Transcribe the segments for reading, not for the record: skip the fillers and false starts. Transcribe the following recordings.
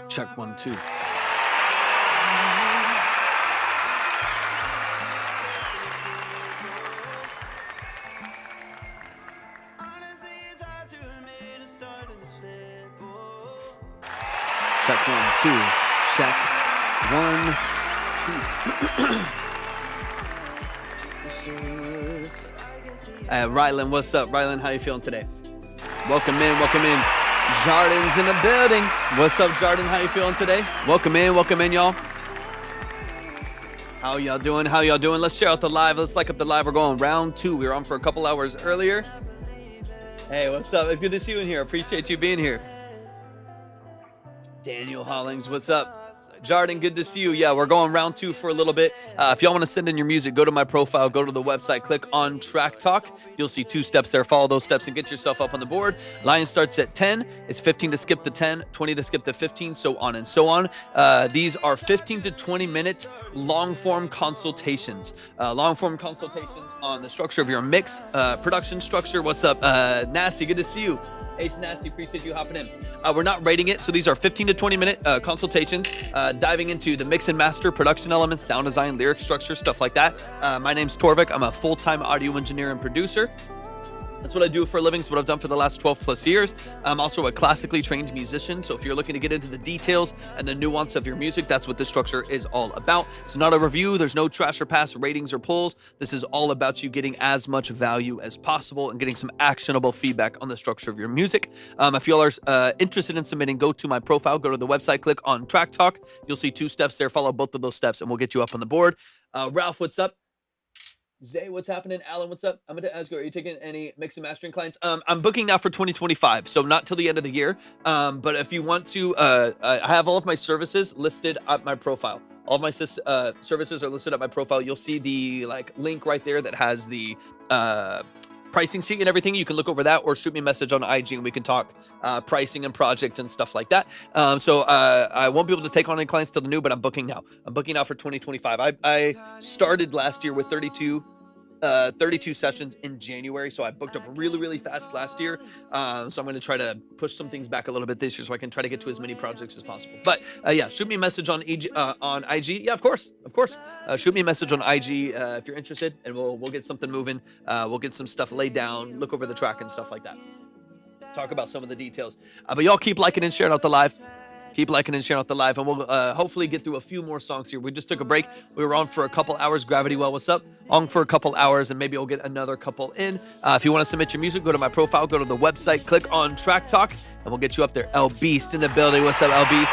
Check 1, 2. Check 1, 2. Check 1, 2. Rylan, what's up? Rylan, how you feeling today? Welcome in, welcome in. Jardin's in the building. What's up, Jardin? How you feeling today? Welcome in, y'all. How y'all doing? How y'all doing? Let's share out the live. Let's like up the live. We're going round 2. We were on for a couple hours earlier. Hey, what's up? It's good to see you in here. Appreciate you being here. Daniel Hollings, what's up? Jardin, good to see you. Yeah, we're going round 2 for a little bit. If y'all want to send in your music, go to my profile, go to the website, click on Track Talk. You'll see 2 steps there. Follow those steps and get yourself up on the board. Line starts at 10. It's 15 to skip the 10, 20 to skip the 15, so on and so on. These are 15 to 20-minute long-form consultations. Long-form consultations on the structure of your mix, production structure. What's up, Nasty? Good to see you. Ace Nasty, appreciate you hopping in. We're not rating it, so these are 15 to 20-minute consultations, diving into the mix and master, production elements, sound design, lyric structure, stuff like that. My name's Torvik. I'm a full-time audio engineer and producer. That's what I do for a living. It's what I've done for the last 12 plus years. I'm also a classically trained musician. So if you're looking to get into the details and the nuance of your music, that's what this structure is all about. It's not a review. There's no trash or pass ratings or pulls. This is all about you getting as much value as possible and getting some actionable feedback on the structure of your music. If you all are interested in submitting, go to my profile, go to the website, click on Track Talk. You'll see 2 steps there. Follow both of those steps and we'll get you up on the board. Ralph, what's up? Zay, what's happening? Alan, what's up? I'm going to ask you, are you taking any mix and mastering clients? I'm booking now for 2025, so not till the end of the year. But if you want to, I have all of my services listed at my profile. All of my services are listed at my profile. You'll see the link right there that has the pricing sheet and everything. You can look over that or shoot me a message on IG and we can talk pricing and project and stuff like that. So I won't be able to take on any clients till the new, but I'm booking now. I'm booking now for 2025. I started last year with 32 sessions in January, so I booked up really, really fast last year. So I'm going to try to push some things back a little bit this year so I can try to get to as many projects as possible. But yeah, shoot me a message on IG. Yeah, of course. Shoot me a message on IG if you're interested, and we'll get something moving. We'll get some stuff laid down, look over the track and stuff like that. Talk about some of the details. But y'all keep liking and sharing out the live. Keep liking and sharing out the live, and we'll hopefully get through a few more songs here. We just took a break. We were on for a couple hours. Gravity Well, what's up? On for a couple hours, and maybe we'll get another couple in. If you want to submit your music, go to my profile, go to the website, click on Track Talk, and we'll get you up there. El Beast in the building. What's up, El Beast?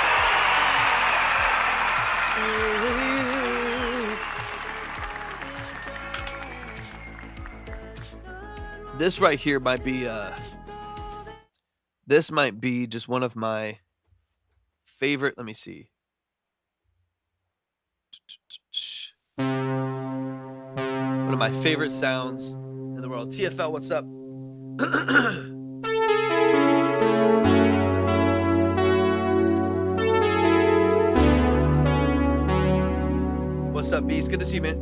This right here might be just one of my favorite. Let me see. One of my favorite sounds in the world. TFL, what's up? What's up, Beast? Good to see you, man.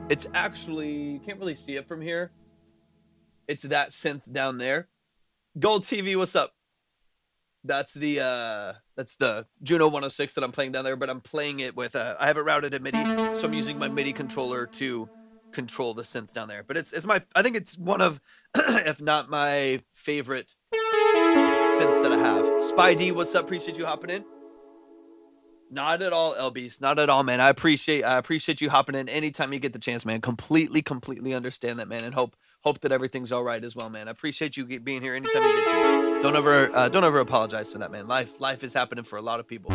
It's actually, can't really see it from here. It's that synth down there. Gold TV, what's up? That's the Juno 106 that I'm playing down there, but I'm playing it with, I have it routed at MIDI, so I'm using my MIDI controller to control the synth down there. But I think it's one of, if not my favorite synths that I have. Spy D, what's up? Appreciate you hopping in. Not at all, LBs. Not at all, man. I appreciate you hopping in anytime you get the chance, man. Completely understand that, man, and hope that everything's all right as well, man. I appreciate you being here anytime you get to. Don't ever apologize for that, man. Life is happening for a lot of people.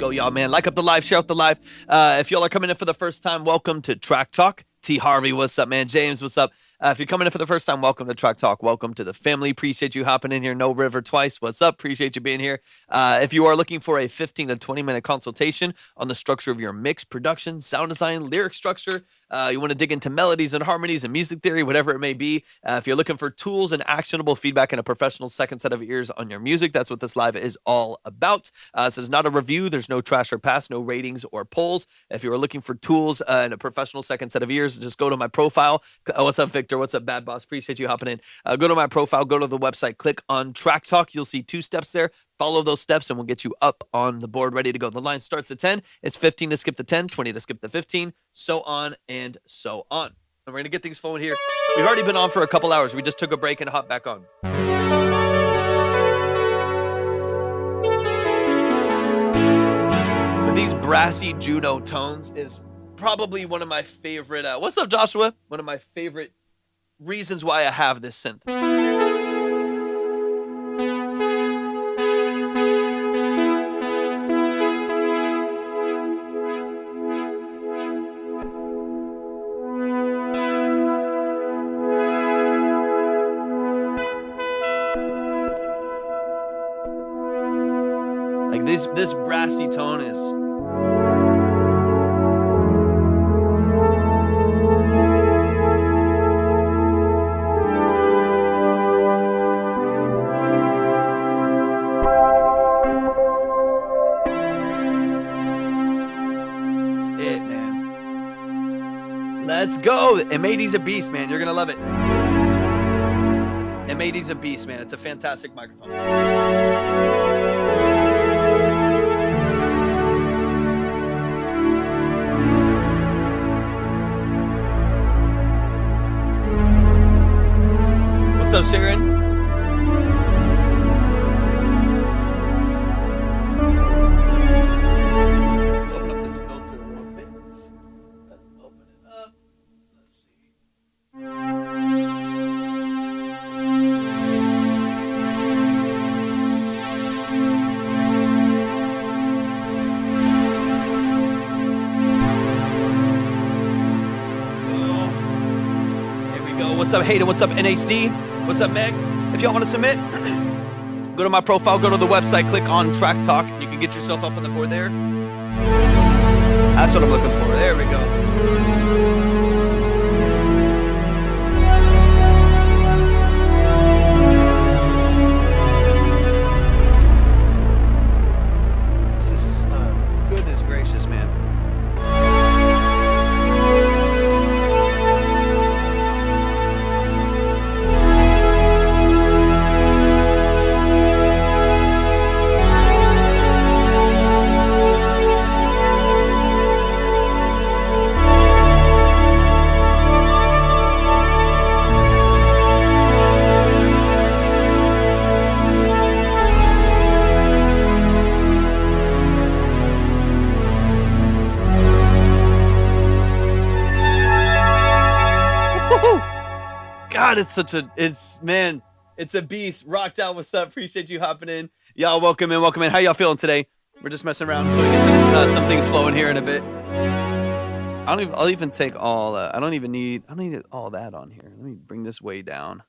go, y'all, man. Like up the live, share out the live. If y'all are coming in for the first time, welcome to Track Talk. T. Harvey, what's up, man? James, what's up? If you're coming in for the first time, welcome to Track Talk. Welcome to the family. Appreciate you hopping in here. No River twice. What's up? Appreciate you being here. If you are looking for a 15 to 20-minute consultation on the structure of your mix, production, sound design, lyric structure, you want to dig into melodies and harmonies and music theory, whatever it may be. If you're looking for tools and actionable feedback and a professional second set of ears on your music, that's what this live is all about. This is not a review. There's no trash or pass, no ratings or polls. If you are looking for tools and a professional second set of ears, just go to my profile. What's up, Victor? What's up, Bad Boss? Appreciate you hopping in. Go to my profile, go to the website, click on Track Talk. You'll see 2 steps there. Follow those steps and we'll get you up on the board, ready to go. The line starts at 10. It's 15 to skip the 10, 20 to skip the 15, so on and so on. And we're going to get things flowing here. We've already been on for a couple hours. We just took a break and hopped back on. But these brassy Juno tones is probably one of my favorite. What's up, Joshua? One of my favorite reasons why I have this synth. Like this brassy tone is. Let's go. M80's a beast, man. You're going to love it. M80's a beast, man. It's a fantastic microphone. What's up, Sharon? Let's open up this filter a little bit. Let's open it up. Let's see. Oh, here we go. What's up, Hayden? What's up, NHD? What's up, Meg? If y'all want to submit, go to my profile, go to the website, click on Track Talk. You can get yourself up on the board there. That's what I'm looking for. There we go. This is goodness gracious, man. God, it's a beast. Rocked out. What's up? Appreciate you hopping in. Y'all, welcome in. How y'all feeling today? We're just messing around until we get some things flowing here in a bit. I'll even take all. I don't need all that on here. Let me bring this way down,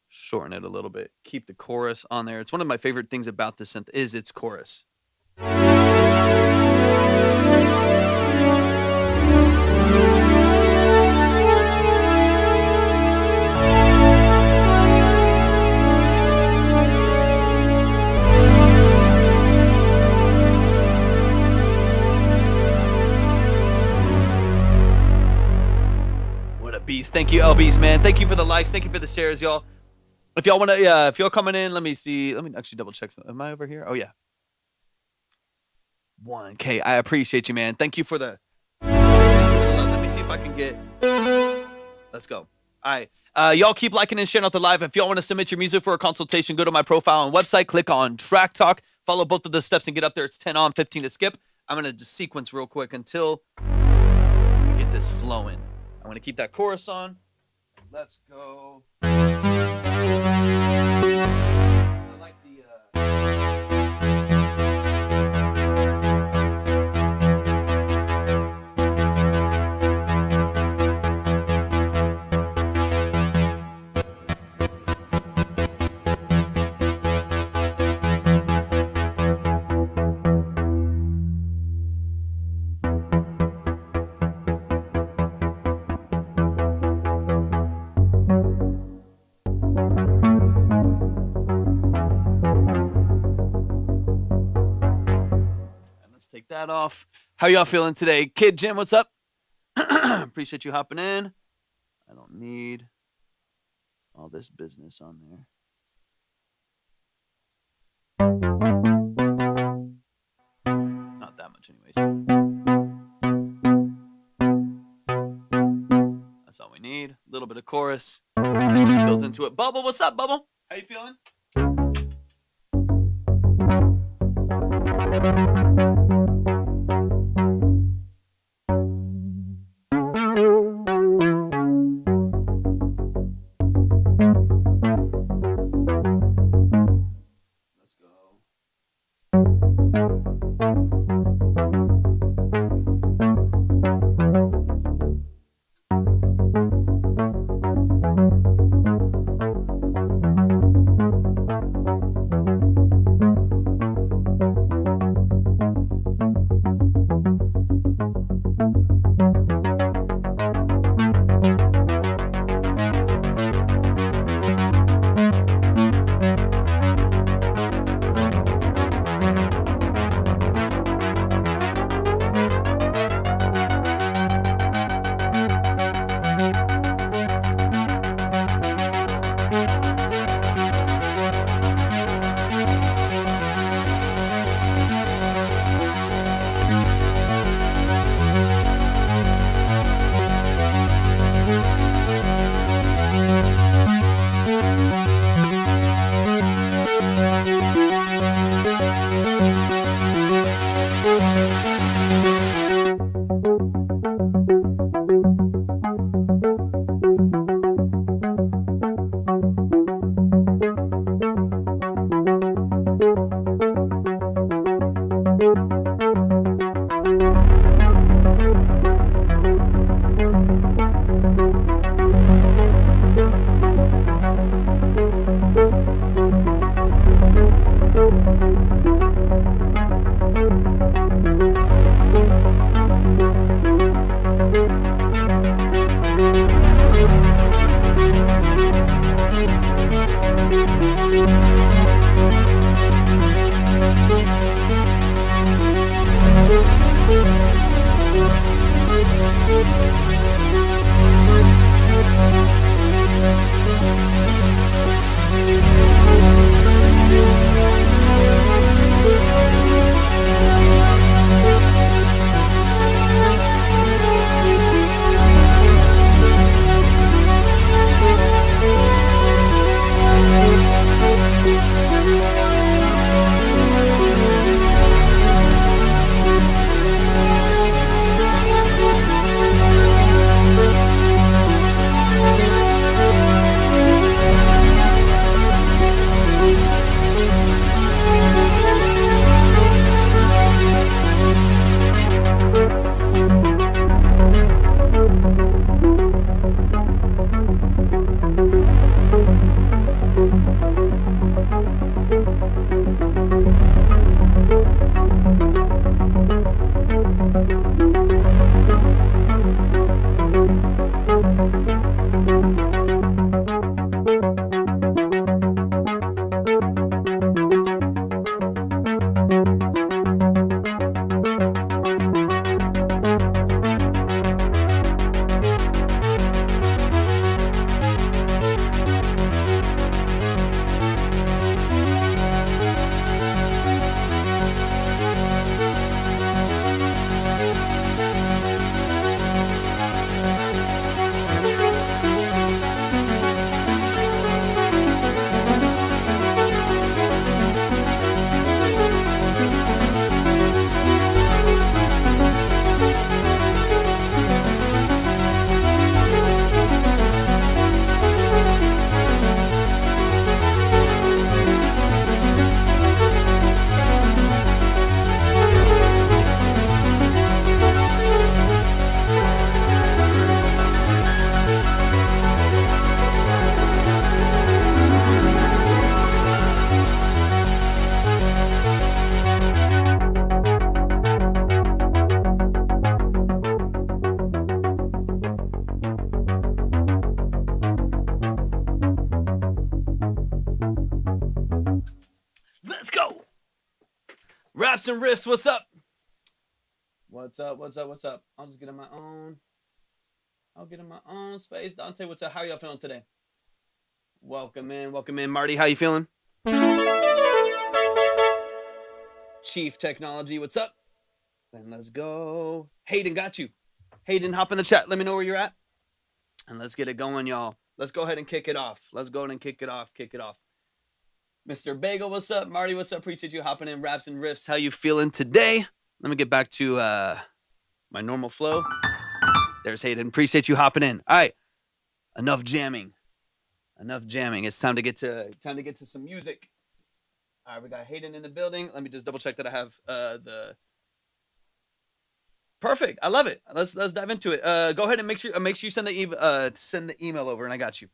shorten it a little bit, keep the chorus on there. It's one of my favorite things about the synth is its chorus. Beast. Thank you, LBs, man. Thank you for the likes. Thank you for the shares, y'all. If y'all want to, if y'all coming in, let me see. Let me actually double check. Am I over here? Oh, yeah. 1K. I appreciate you, man. Thank you for the. Let me see if I can get. Let's go. All right. Y'all keep liking and sharing out the live. If y'all want to submit your music for a consultation, go to my profile and website, click on Track Talk, follow both of the steps and get up there. It's 10 on, 15 to skip. I'm going to just sequence real quick until we get this flowing. I'm going to keep that chorus on. Let's go. I like the... that off. How y'all feeling today? Kid Jim, what's up? Appreciate you hopping in. I don't need all this business on there. Not that much anyways. That's all we need. A little bit of chorus built into it. Bubble, what's up, Bubble? How you feeling? Let's go. Raps and riffs, what's up? What's up? What's up? What's up? I'll just get in my own. I'll get in my own space. Dante, what's up? How are y'all feeling today? Welcome in. Welcome in. Marty, how you feeling? Chief Technology, what's up? And let's go. Hayden, got you. Hayden, hop in the chat. Let me know where you're at. And let's get it going, y'all. Let's go ahead and kick it off. Let's go ahead and kick it off. Kick it off. Mr. Bagel, what's up? Marty, what's up? Appreciate you hopping in. Raps and Riffs, how you feeling today? Let me get back to my normal flow. There's Hayden. Appreciate you hopping in. All right. Enough jamming. Enough jamming. It's time to get to some music. All right, we got Hayden in the building. Let me just double check that I have the perfect. I love it. Let's dive into it. Go ahead and make sure you send the email over, and I got you.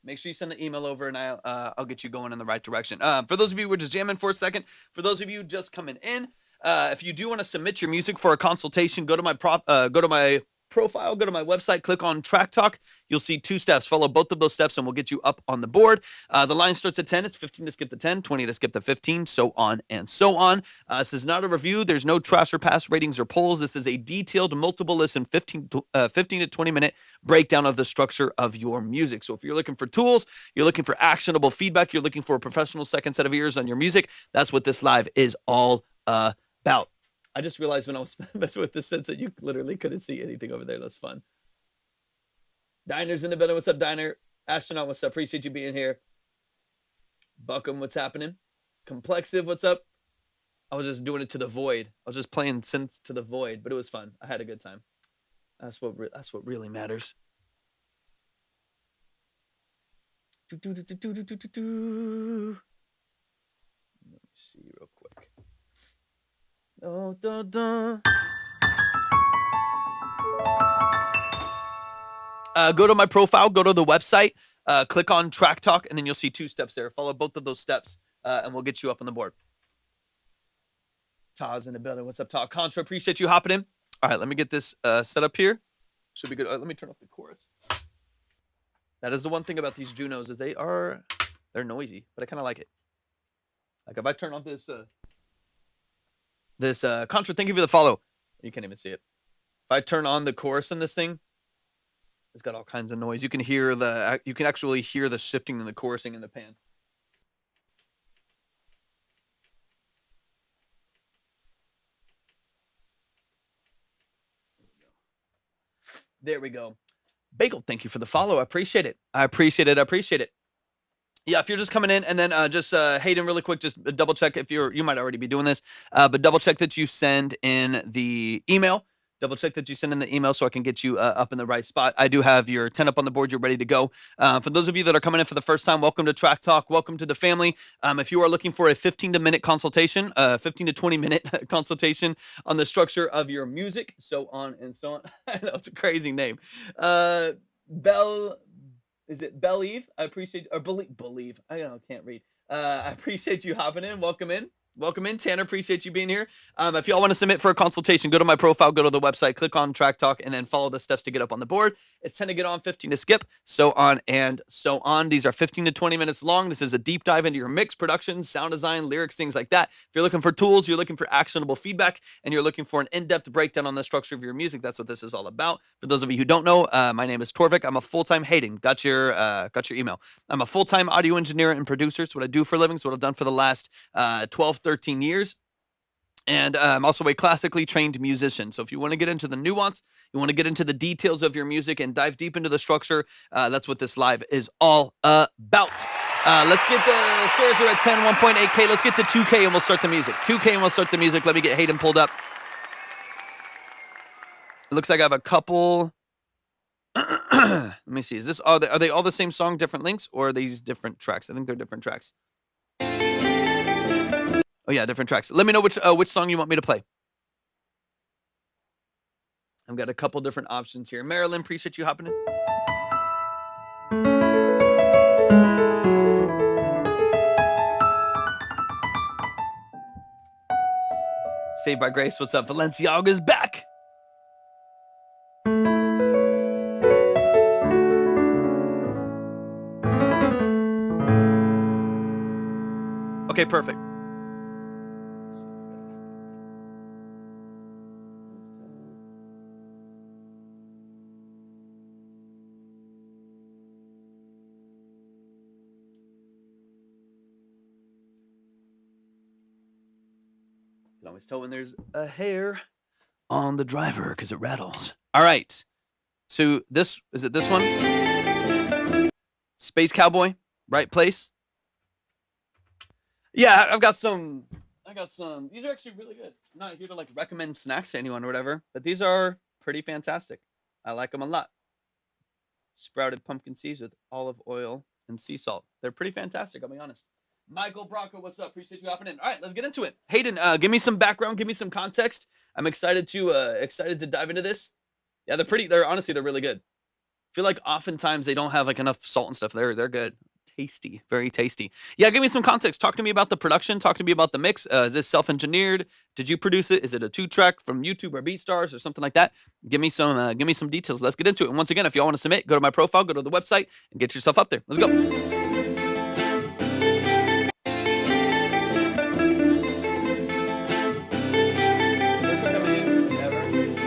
Make sure you send the email over, and I'll get you going in the right direction. For those of you who were just jamming for a second, for those of you just coming in, if you do want to submit your music for a consultation, go to my profile, go to my website, click on Track Talk. You'll see 2 steps. Follow both of those steps and we'll get you up on the board. The line starts at 10. It's 15 to skip to 10, 20 to skip to 15, so on and so on. This is not a review. There's no trash or pass ratings or polls. This is a detailed, multiple listen, 15 to 20 minute breakdown of the structure of your music. So if you're looking for tools, you're looking for actionable feedback, you're looking for a professional second set of ears on your music, that's what this live is all about. I just realized when I was messing with this sense that you literally couldn't see anything over there. That's fun. Diner's in the building. What's up, Diner? Astronaut, what's up? Appreciate you being here. Buckham, what's happening? Complexive, what's up? I was just doing it to the void. I was just playing synths to the void, but it was fun. I had a good time. That's what really matters. Let me see real quick. Oh, dun, dun. Go to my profile, go to the website, click on Track Talk, and then you'll see 2 steps there. Follow both of those steps, and we'll get you up on the board. Taz in the building. What's up, Todd? Contra, appreciate you hopping in. All right, let me get this set up here. Should be good. Let me turn off the chorus. That is the one thing about these Junos is they're noisy, but I kind of like it. Like if I turn on this Contra, thank you for the follow. You can't even see it. If I turn on the chorus in this thing, it's got all kinds of noise. You can actually hear the shifting and the chorusing in the pan. There we go. Bagel, thank you for the follow. I appreciate it. I appreciate it. Yeah, if you're just coming in, and then just Hayden, really quick, just double check if you might already be doing this, but double check that you send in the email. Double check that you send in the email so I can get you up in the right spot. I do have your 10 up on the board. You're ready to go. For those of you that are coming in for the first time, welcome to Track Talk. Welcome to the family. If you are looking for a 15 to 20 minute consultation on the structure of your music, so on and so on. I know it's a crazy name. Is it Believe? I appreciate, or believe. I don't know, can't read. I appreciate you hopping in. Welcome in. Welcome in, Tanner. Appreciate you being here. If y'all want to submit for a consultation, go to my profile, go to the website, click on Track Talk, and then follow the steps to get up on the board. It's 10 to get on, 15 to skip, so on and so on. These are 15 to 20 minutes long. This is a deep dive into your mix, production, sound design, lyrics, things like that. If you're looking for tools, you're looking for actionable feedback, and you're looking for an in-depth breakdown on the structure of your music, that's what this is all about. For those of you who don't know, my name is Torvik. I'm a full-time Hayden. Got your email. I'm a full-time audio engineer and producer. It's what I do for a living. It's what I've done for the last 12, 13 years. And I'm also a classically trained musician. So if you want to get into the nuance, you want to get into the details of your music and dive deep into the structure, that's what this live is all about. Let's get the shares are at 10, 1.8K. Let's get to 2K and we'll start the music. 2K and we'll start the music. Let me get Hayden pulled up. It looks like I have a couple. Let me see. Are they all the same song, different links, or are these different tracks? I think they're different tracks. Oh yeah, different tracks. Let me know which song you want me to play. I've got a couple different options here. Marilyn, appreciate you hopping in. Saved by Grace, what's up? Valenciaga's back. Okay, perfect. can always tell when there's a hair on the driver because it rattles. All right. So this one? Space Cowboy, right place. Yeah, I got some. These are actually really good. I'm not here to like recommend snacks to anyone or whatever, but these are pretty fantastic. I like them a lot. Sprouted pumpkin seeds with olive oil and sea salt. They're pretty fantastic, I'll be honest. Michael Bronco, what's up? Appreciate you hopping in. All right, let's get into it. Hayden, give me some background, give me some context. I'm excited to dive into this. Yeah, they're honestly really good. I feel like oftentimes they don't have like enough salt and stuff. They're good. Tasty, very tasty. Yeah, give me some context. Talk to me about the production. Talk to me about the mix. Is this self-engineered? Did you produce it? Is it a 2-track from YouTube or BeatStars or something like that? Give me some details. Let's get into it. And once again, if y'all want to submit, go to my profile, go to the website, and get yourself up there. Let's go.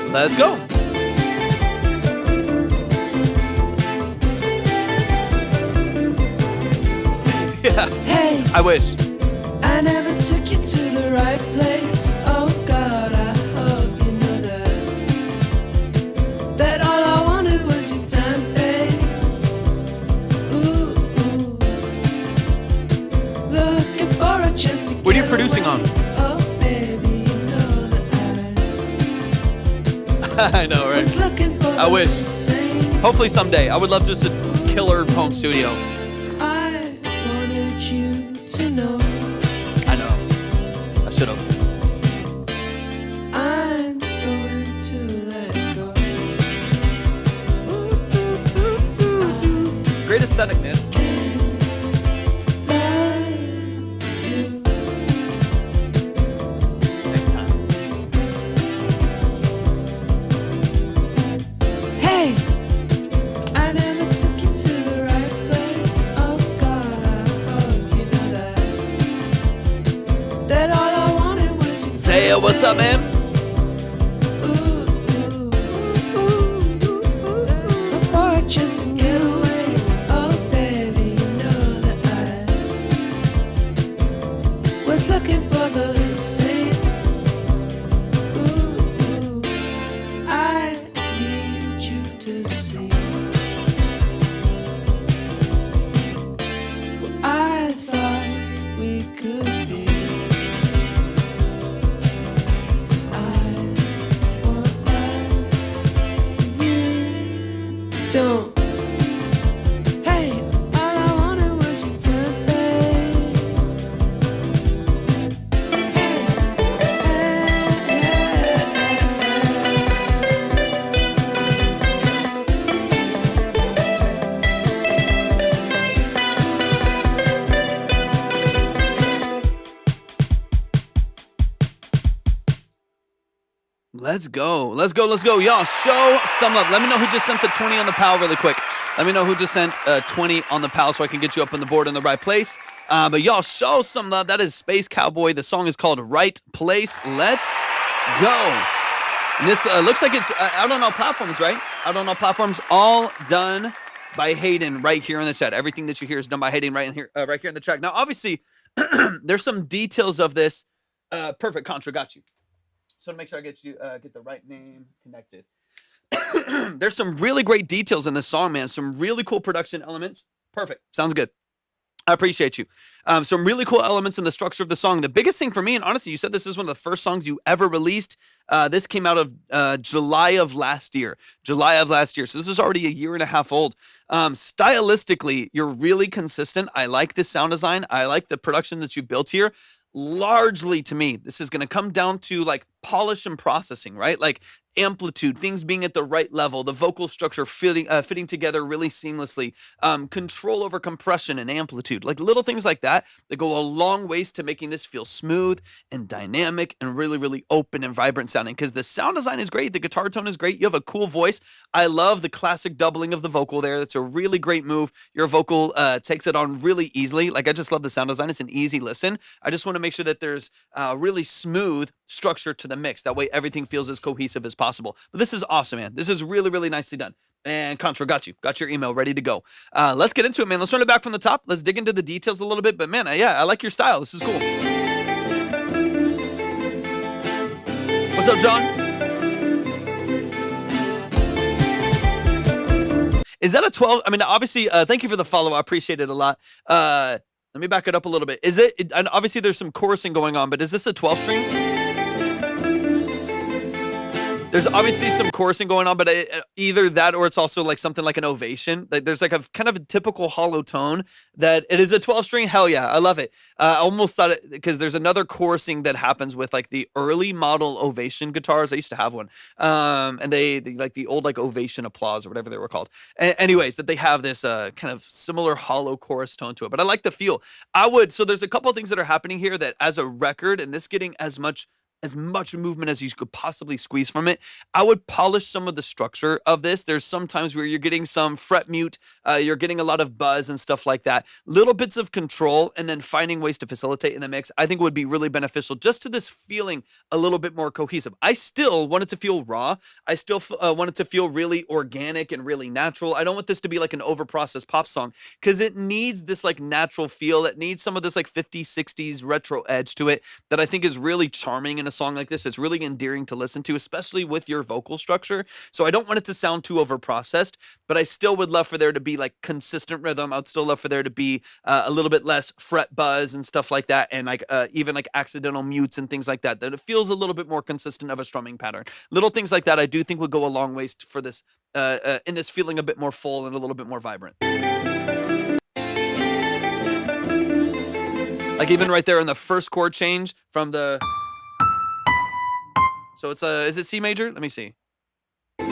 Let's go. Yeah. Hey, I wish. I never took you to the right place. Oh God, I hope you know that all I wanted was your time, babe. Ooh, looking for a chance to get What are you producing away. on? Oh baby, you know that I know, I was right? looking for I wish. the same. Hopefully someday. I would love just a killer home studio. I wanted you to know I know. I should have. I'm going to let go. Great aesthetic, man. Next time. Hey, I never took you to the right place. Oh God, I hope you know that all I wanted was your time. Say it, what's up, man? For a chance to get away. Oh baby, you know that I was looking for the same. Ooh, I need you to see. I thought we could be. 'Cause I want what you don't. Hey, all I wanted was your time, babe. Let's go. Let's go. Let's go. Y'all, show some love. Let me know who just sent the 20 on the PAL really quick. Let me know who just sent 20 on the PAL so I can get you up on the board in the right place. But y'all, show some love. That is Space Cowboy. The song is called Right Place. Let's go. And this looks like it's out on all platforms, right? Out on all platforms. All done by Hayden right here in the chat. Everything that you hear is done by Hayden right here in the track. Now, obviously, there's some details of this. Perfect. Contra, got you. So to make sure I get the right name connected. There's some really great details in this song, man. Some really cool production elements. Perfect. Sounds good. I appreciate you. Some really cool elements in the structure of the song. The biggest thing for me, and honestly, you said this is one of the first songs you ever released. This came out of July of last year. So this is already a year and a half old. Stylistically, you're really consistent. I like the sound design. I like the production that you built here. Largely to me, this is going to come down to like polish and processing, right? Like amplitude, things being at the right level, the vocal structure fitting together really seamlessly, control over compression and amplitude, like little things like that go a long ways to making this feel smooth and dynamic and really, really open and vibrant sounding. Because the sound design is great, the guitar tone is great, you have a cool voice. I love the classic doubling of the vocal there. That's a really great move. Your vocal takes it on really easily. Like I just love the sound design. It's an easy listen. I just want to make sure that there's really smooth structure to the mix. That way everything feels as cohesive as possible. But this is awesome, man. This is really, really nicely done. And Contra, got you. Got your email ready to go. Let's get into it, man. Let's run it back from the top. Let's dig into the details a little bit. But man, yeah, I like your style. This is cool. What's up, John? Is that a 12? I mean, obviously, thank you for the follow. I appreciate it a lot. Let me back it up a little bit. Is it, and obviously there's some chorusing going on, but is this a 12 string? There's obviously some chorusing going on, but either that or it's also like something like an ovation. Like there's like a kind of a typical hollow tone that it is a 12 string. Hell yeah, I love it. I almost thought it because there's another chorusing that happens with like the early model ovation guitars. I used to have one, and they like the old like ovation applause or whatever they were called. Anyways, that they have this kind of similar hollow chorus tone to it. But I like the feel. So there's a couple of things that are happening here that as a record, and this getting as much movement as you could possibly squeeze from it, I would polish some of the structure of this. There's some times where you're getting some fret mute, you're getting a lot of buzz and stuff like that. Little bits of control and then finding ways to facilitate in the mix, I think would be really beneficial just to this feeling a little bit more cohesive. I still want it to feel raw. I still want it to feel really organic and really natural. I don't want this to be like an overprocessed pop song because it needs this like natural feel. It needs some of this like 50s, 60s retro edge to it that I think is really charming in a song like this. It's really endearing to listen to, especially with your vocal structure. So I don't want it to sound too overprocessed, but I still would love for there to be like consistent rhythm. I'd still love for there to be a little bit less fret buzz and stuff like that, and like even like accidental mutes and things like that. That it feels a little bit more consistent of a strumming pattern. Little things like that I do think would go a long ways for this in this feeling a bit more full and a little bit more vibrant. Like even right there in the first chord change from the. So it's is it C major? Let me see. Yeah,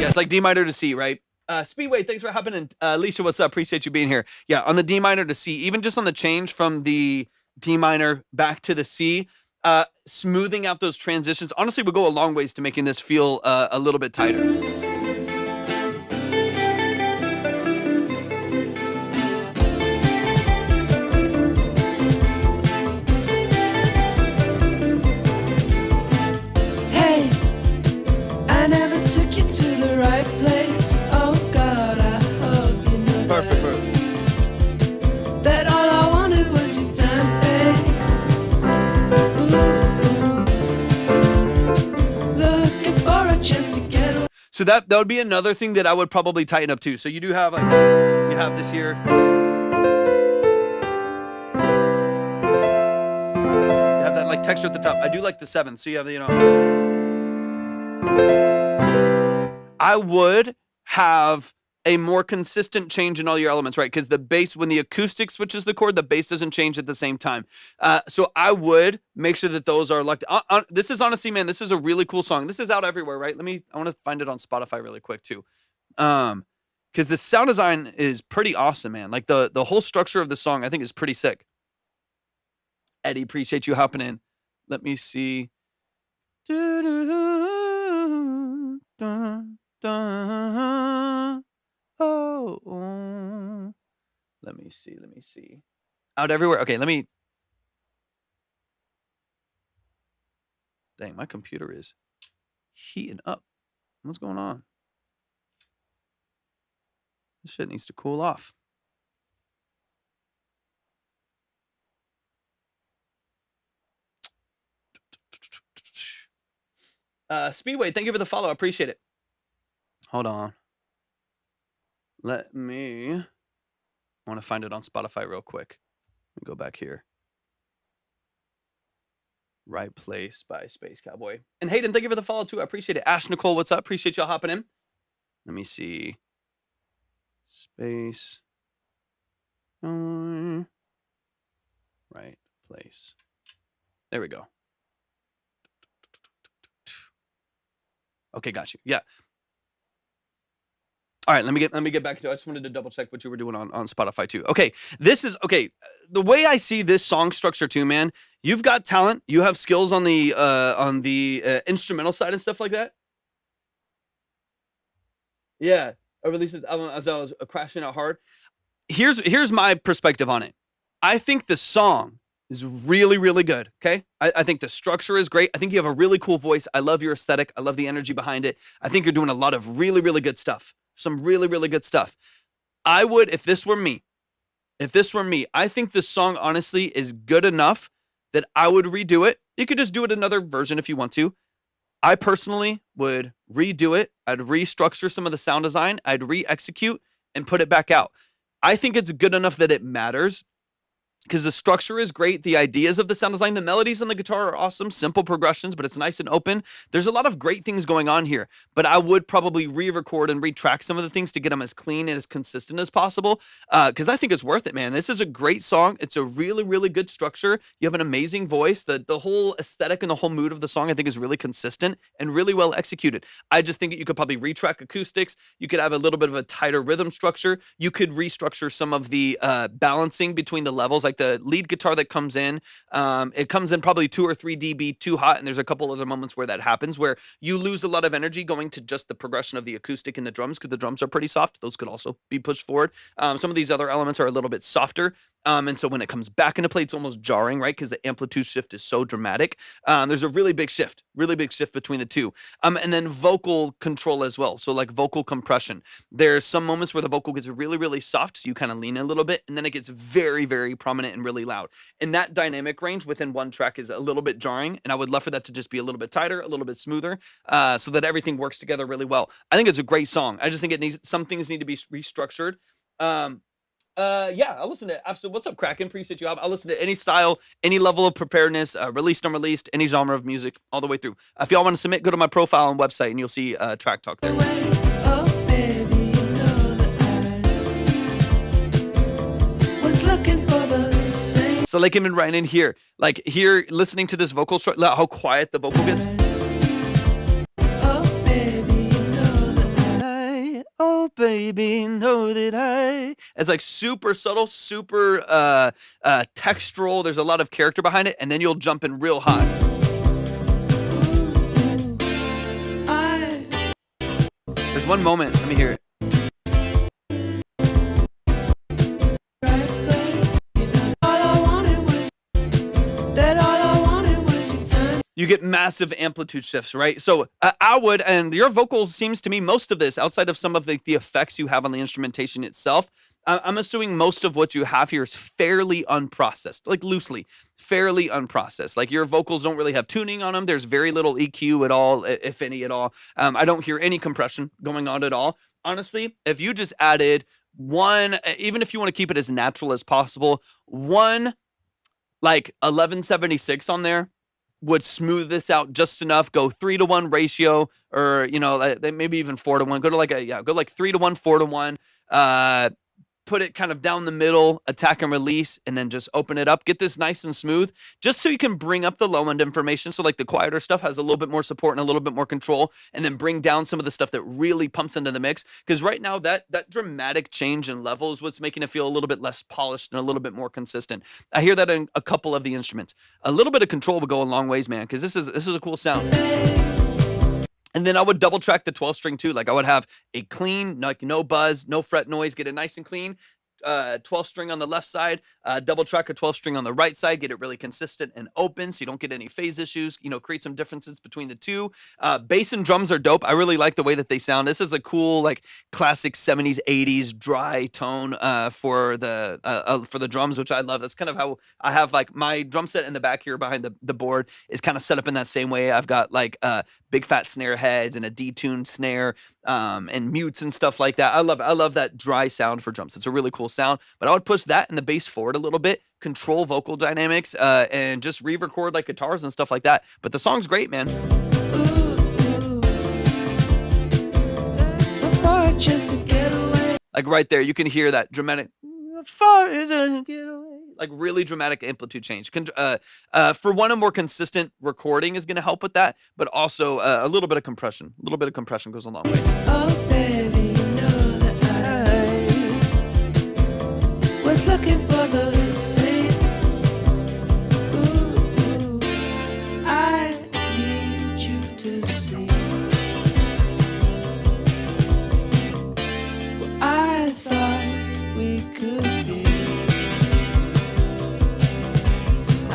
it's like D minor to C, right? Speedway, thanks for hopping in. Alicia, what's up? Appreciate you being here. Yeah, on the D minor to C, even just on the change from the D minor back to the C, smoothing out those transitions, honestly, would go a long ways to making this feel a little bit tighter. I never took you to the right place. Oh God, I hope you know Perfect. that all I wanted was your time, babe. Ooh. Looking for a chance to get away. So that would be another thing that I would probably tighten up too. So you do have like, you have this here. You have that like texture at the top. I do like the 7th. So you have the, I would have a more consistent change in all your elements, right? Because the bass, when the acoustic switches the chord, the bass doesn't change at the same time. So I would make sure that those are locked. This is honestly, man, this is a really cool song. This is out everywhere, right? I want to find it on Spotify really quick too. Because the sound design is pretty awesome, man. Like the whole structure of the song, I think is pretty sick. Eddie, appreciate you hopping in. Let me see. Oh, let me see. Out everywhere. Okay, dang, my computer is heating up. What's going on? This shit needs to cool off. Speedway, thank you for the follow. I appreciate it. Hold on. I want to find it on Spotify real quick. Let me go back here. Right Place by Space Cowboy. And Hayden, thank you for the follow too. I appreciate it. Ash Nicole, what's up? Appreciate y'all hopping in. Let me see. Space. Right Place. There we go. Okay, got you. Yeah. All right, let me get back to it. I just wanted to double check what you were doing on Spotify too. Okay, this is okay. The way I see this song structure too, man. You've got talent. You have skills on the instrumental side and stuff like that. Yeah, I released this album as I was crashing out hard. Here's my perspective on it. I think the song is really, really good. Okay. I think the structure is great. I think you have a really cool voice. I love your aesthetic. I love the energy behind it. I think you're doing a lot of really, really good stuff. Some really, really good stuff. I would, if this were me, I think this song honestly is good enough that I would redo it. You could just do it another version if you want to. I personally would redo it. I'd restructure some of the sound design. I'd re-execute and put it back out. I think it's good enough that it matters because the structure is great. The ideas of the sound design, the melodies on the guitar are awesome, simple progressions, but it's nice and open. There's a lot of great things going on here, but I would probably re-record and retrack some of the things to get them as clean and as consistent as possible because I think it's worth it, man. This is a great song. It's a really, really good structure. You have an amazing voice. The whole aesthetic and the whole mood of the song, I think, is really consistent and really well executed. I just think that you could probably retrack acoustics. You could have a little bit of a tighter rhythm structure. You could restructure some of the balancing between the levels, like the lead guitar that comes in. It comes in probably 2 or 3 dB too hot, and there's a couple other moments where that happens, where you lose a lot of energy going to just the progression of the acoustic and the drums, because the drums are pretty soft. Those could also be pushed forward. Some of these other elements are a little bit softer. And so when it comes back into play, it's almost jarring, right? Because the amplitude shift is so dramatic. There's a really big shift between the two. And then vocal control as well. So like vocal compression. There's some moments where the vocal gets really, really soft. So you kind of lean a little bit, and then it gets very, very prominent and really loud. And that dynamic range within one track is a little bit jarring. And I would love for that to just be a little bit tighter, a little bit smoother, so that everything works together really well. I think it's a great song. I just think some things need to be restructured. Yeah, I'll listen to absolutely. What's up, Kraken? Appreciate you. I'll listen to any style, any level of preparedness, released, unreleased, any genre of music, all the way through. If y'all want to submit, go to my profile and website, and you'll see Track Talk there. Oh, baby, you know that I was looking for the same. So like even right in here, like here, listening to this vocal structure, how quiet the vocal gets. Oh, baby, you know that Oh, baby, know that I. It's like super subtle, super textural. There's a lot of character behind it, and then you'll jump in real hot. There's one moment. Let me hear it. right place. You know, all I wanted was your time. You get massive amplitude shifts, right? So I would, and your vocal seems to me, most of this, outside of some of the effects you have on the instrumentation itself, I'm assuming most of what you have here is fairly unprocessed, like loosely, fairly unprocessed. Like your vocals don't really have tuning on them. There's very little EQ at all, if any at all. I don't hear any compression going on at all. Honestly, if you just added one, even if you want to keep it as natural as possible, one like 1176 on there would smooth this out just enough. Go 3-to-1 ratio, or maybe even 4-to-1. Go to like 3-to-1, 4-to-1. Put it kind of down the middle, attack and release, and then just open it up. Get this nice and smooth, just so you can bring up the low end information. So like the quieter stuff has a little bit more support and a little bit more control, and then bring down some of the stuff that really pumps into the mix. Because right now that dramatic change in level is what's making it feel a little bit less polished and a little bit more consistent. I hear that in a couple of the instruments. A little bit of control would go a long ways, man, because this is a cool sound. And then I would double track the 12 string too. Like I would have a clean, like no buzz, no fret noise, get it nice and clean. 12 string on the left side, double track a 12 string on the right side, get it really consistent and open so you don't get any phase issues, create some differences between the two. Bass and drums are dope. I really like the way that they sound. This is a cool, like classic 70s, 80s dry tone for the drums, which I love. That's kind of how I have like my drum set in the back here behind the board is kind of set up in that same way. I've got like big fat snare heads and a detuned snare and mutes and stuff like that. I love that dry sound for drums. It's a really cool sound, but I would push that and the bass forward a little bit, control vocal dynamics, and just re-record like guitars and stuff like that. But the song's great, man. Far just to get away. Like right there, you can hear that dramatic, far as I can get away. Like really dramatic amplitude change. For one, a more consistent recording is going to help with that, but also a little bit of compression. A little bit of compression goes a long ways. Oh, baby, you know that I was looking for the same. Ooh, I need you to see what I thought we could be. 'Cause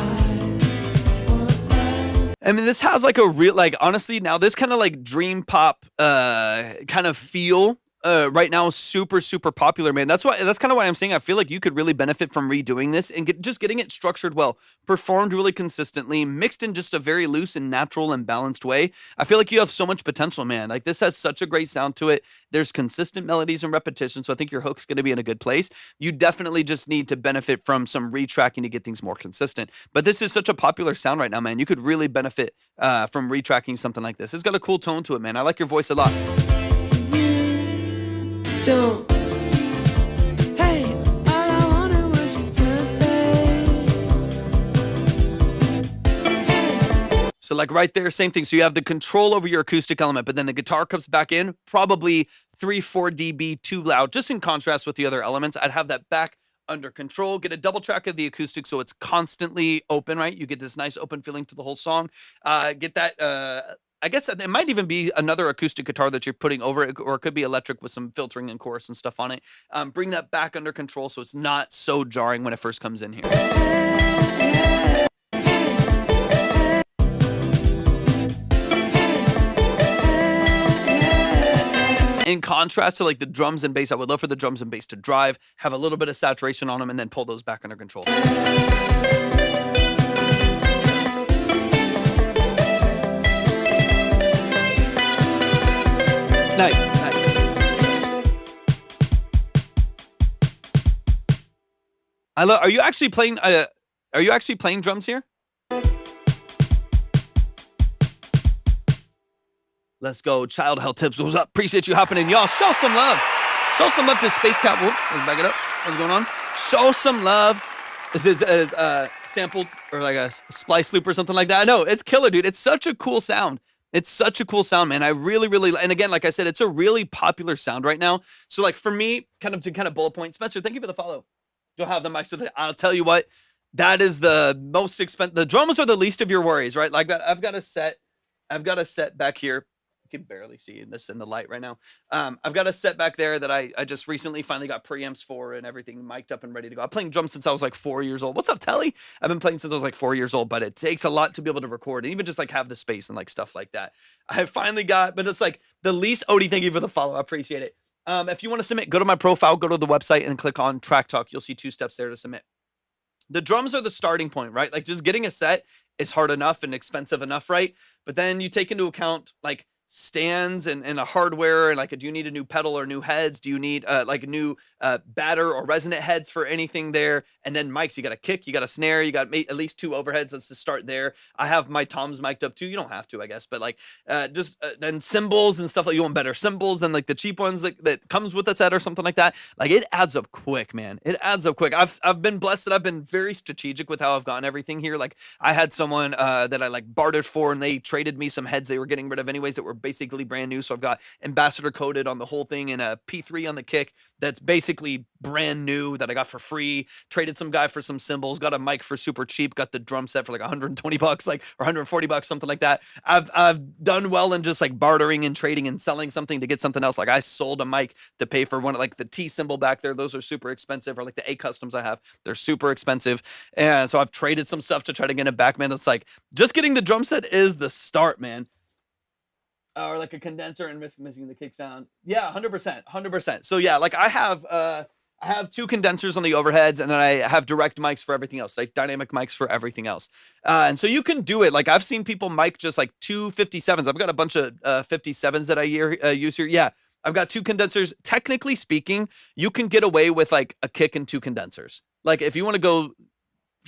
I mean, this has like a real, like, honestly, now this kind of like dream pop kind of feel right now super super popular, man. That's kind of why I'm saying I feel like you could really benefit from redoing this and just getting it structured well, performed really consistently, mixed in just a very loose and natural and balanced way. I feel like you have so much potential, man. Like this has such a great sound to it. There's consistent melodies and repetition, so I think your hook's going to be in a good place. You definitely just need to benefit from some retracking to get things more consistent. But this is such a popular sound right now, man. You could really benefit from retracking something like this. It's got a cool tone to it, man. I like your voice a lot. Don't. Hey, all I wanted was your time, babe. So like right there, same thing. So you have the control over your acoustic element, but then the guitar comes back in, probably 3-4 dB too loud, just in contrast with the other elements. I'd have that back under control, get a double track of the acoustic so it's constantly open, right? You get this nice open feeling to the whole song. Get that I guess it might even be another acoustic guitar that you're putting over it, or it could be electric with some filtering and chorus and stuff on it. Bring that back under control so it's not so jarring when it first comes in here. In contrast to like the drums and bass, I would love for the drums and bass to drive, have a little bit of saturation on them, and then pull those back under control. Nice, nice. I love. Are you actually playing? Are you actually playing drums here? Let's go. Child Hell Tips. What's up? Appreciate you hopping in, y'all. Show some love. Show some love to Space Cat. Whoop, let's back it up. What's going on? Show some love. This is sampled or like a splice loop or something like that. I know it's killer, dude. It's such a cool sound. It's such a cool sound, man. I really, really, and again, like I said, it's a really popular sound right now. So like for me, kind of bullet point, Spencer, thank you for the follow. Don't have the mic, so I'll tell you what, that is the most expensive. The drums are the least of your worries, right? Like I've got a set back here. You can barely see this in the light right now. I've got a set back there that I just recently finally got preamps for and everything mic'd up and ready to go. I'm playing drums since I was like 4 years old. What's up, Telly? I've been playing since I was like 4 years old, but it takes a lot to be able to record and even just like have the space and like stuff like that. I finally got, but it's like the least. Odie, thank you for the follow. I appreciate it. If you want to submit, go to my profile, go to the website and click on Track Talk. You'll see 2 steps there to submit. The drums are the starting point, right? Like just getting a set is hard enough and expensive enough, right? But then you take into account like stands and a hardware and like, do you need a new pedal or new heads? Do you need like a new batter or resonant heads for anything there? And then mics, you got a kick, you got a snare, you got at least 2 overheads. Let's just start there. I have my toms mic'd up too. You don't have to, I guess, but like then cymbals and stuff. Like you want better cymbals than like the cheap ones that comes with a set or something like that. Like it adds up quick, man. It adds up quick. I've been blessed that I've been very strategic with how I've gotten everything here. Like I had someone that I like bartered for and they traded me some heads they were getting rid of anyways that were basically brand new. So I've got ambassador coated on the whole thing and a P3 on the kick that's basically brand new that I got for free. Traded some guy for some cymbals, got a mic for super cheap, got the drum set for like $120 like or $140 something like that. I've done well in just like bartering and trading and selling something to get something else. Like I sold a mic to pay for one, like the T cymbal back there. Those are super expensive, or like the A customs I have, they're super expensive. And so I've traded some stuff to try to get it back, man. It's like just getting the drum set is the start, man. Or like a condenser and missing the kick sound. Yeah, 100%. So yeah, like I have 2 condensers on the overheads, and then I have direct mics for everything else, like dynamic mics for everything else. And so you can do it. Like I've seen people mic just like 2 57s. I've got a bunch of 57s that I use here. Yeah, I've got 2 condensers. Technically speaking, you can get away with like a kick and 2 condensers. Like if you want to go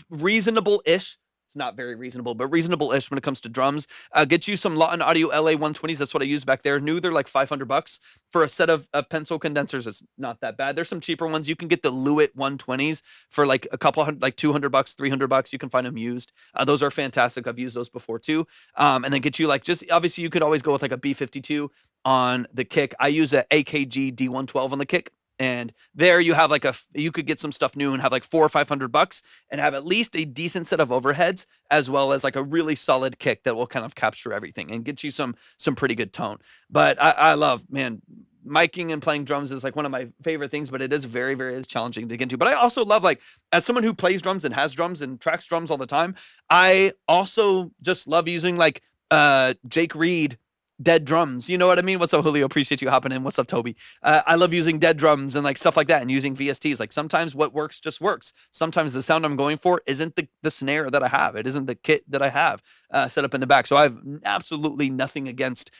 reasonable-ish, it's not very reasonable, but reasonable-ish when it comes to drums. Get you some Lawton Audio LA 120s. That's what I use back there. New, they're like $500 for a set of pencil condensers. It's not that bad. There's some cheaper ones. You can get the Lewitt 120s for like a couple hundred, like $200, $300. You can find them used. Those are fantastic. I've used those before too. And then get you like just obviously you could always go with like a B52 on the kick. I use a AKG D112 on the kick. And there you have like you could get some stuff new and have like $400 or $500 and have at least a decent set of overheads as well as like a really solid kick that will kind of capture everything and get you some pretty good tone. But I love, man, miking and playing drums is like one of my favorite things, but it is very, very challenging to get into. But I also love, like, as someone who plays drums and has drums and tracks drums all the time, I also just love using like Jake Reed dead drums. You know what I mean? What's up, Julio? Appreciate you hopping in. What's up, Toby? I love using dead drums and like stuff like that and using VSTs. Like sometimes what works just works. Sometimes the sound I'm going for isn't the snare that I have. It isn't the kit that I have set up in the back. So I have absolutely nothing against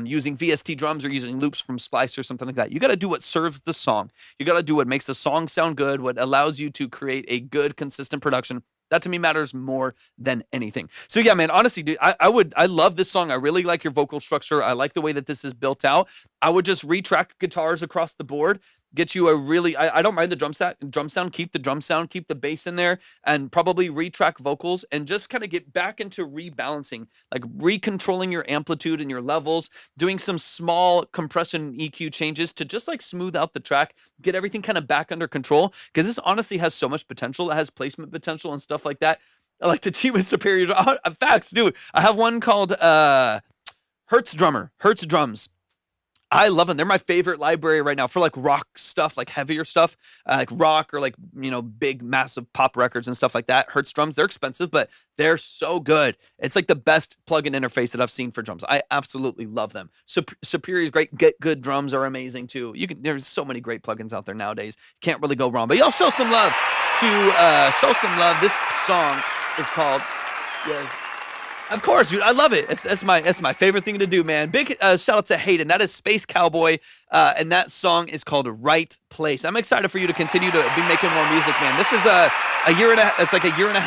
using VST drums or using loops from Splice or something like that. You got to do what serves the song. You got to do what makes the song sound good, what allows you to create a good, consistent production. That to me matters more than anything. So yeah, man, honestly, dude, I love this song. I really like your vocal structure. I like the way that this is built out. I would just retrack guitars across the board, get you a really, I don't mind the drum sound, keep the drum sound, keep the bass in there, and probably retrack vocals and just kind of get back into rebalancing, like recontrolling your amplitude and your levels, doing some small compression EQ changes to just like smooth out the track, get everything kind of back under control. Because this honestly has so much potential. It has placement potential and stuff like that. I like to cheat with superior facts, dude. I have one called Hertz Drums. I love them. They're my favorite library right now for like rock stuff, like heavier stuff, like rock or like, big, massive pop records and stuff like that. Hertz drums, they're expensive, but they're so good. It's like the best plugin interface that I've seen for drums. I absolutely love them. Superior is great. Get Good drums are amazing too. There's so many great plugins out there nowadays. Can't really go wrong, but y'all show some love show some love. This song is called, yeah. Of course, dude. I love it. That's my favorite thing to do, man. Big shout out to Hayden. That is Space Cowboy, and that song is called Right Place. I'm excited for you to continue to be making more music, man. This is it's like a year and a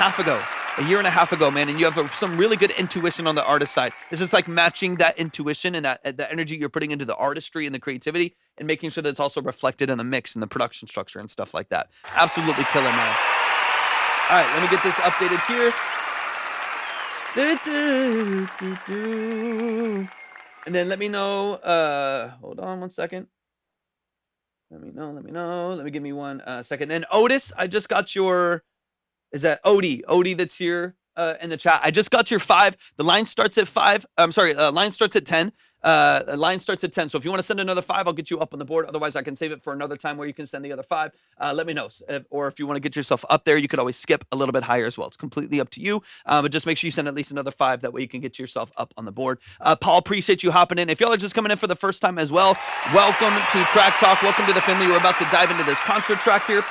half ago, man, and you have some really good intuition on the artist side. It's just like matching that intuition and that energy you're putting into the artistry and the creativity and making sure that it's also reflected in the mix and the production structure and stuff like that. Absolutely killer, man. All right, let me get this updated here. And then let me know, hold on one second. Let me know. Let me give me 1 second. Then Otis, I just got your, is that Odie that's here in the chat. I just got your 5. The line starts at 5. Line starts at 10. Line starts at 10. So if you want to send another 5, I'll get you up on the board. Otherwise, I can save it for another time where you can send the other 5. Let me know. Or if you want to get yourself up there, you could always skip a little bit higher as well. It's completely up to you. But just make sure you send at least another 5. That way you can get yourself up on the board. Paul, appreciate you hopping in. If y'all are just coming in for the first time as well, welcome to Track Talk. Welcome to the family. We're about to dive into this Contra track here.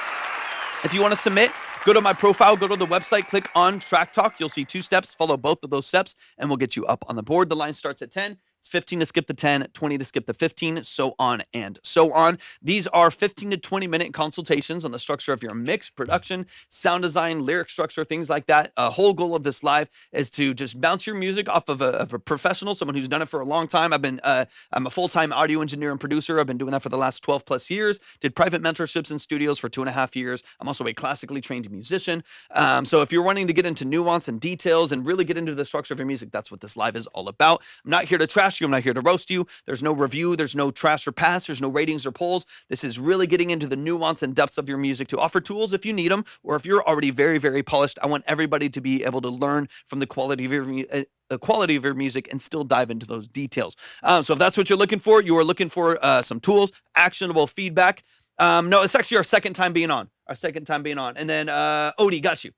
If you want to submit, go to my profile, go to the website, click on Track Talk. You'll see 2 steps. Follow both of those steps, and we'll get you up on the board. The line starts at 10. It's 15 to skip the 10, 20 to skip the 15, so on and so on. These are 15 to 20-minute consultations on the structure of your mix, production, sound design, lyric structure, things like that. A whole goal of this live is to just bounce your music off of a professional, someone who's done it for a long time. I'm a full-time audio engineer and producer. I've been doing that for the last 12 plus years. Did private mentorships in studios for 2.5 years. I'm also a classically trained musician. So if you're wanting to get into nuance and details and really get into the structure of your music, that's what this live is all about. I'm not here to trash you. I'm not here to roast you. There's no review. There's no trash or pass. There's no ratings or polls. This is really getting into the nuance and depths of your music to offer tools if you need them, or if you're already very, very polished. I want everybody to be able to learn from the quality of your music and still dive into those details. So if that's what you're looking for, you are looking for some tools, actionable feedback. No, it's actually our second time being on. And then Odie, got you.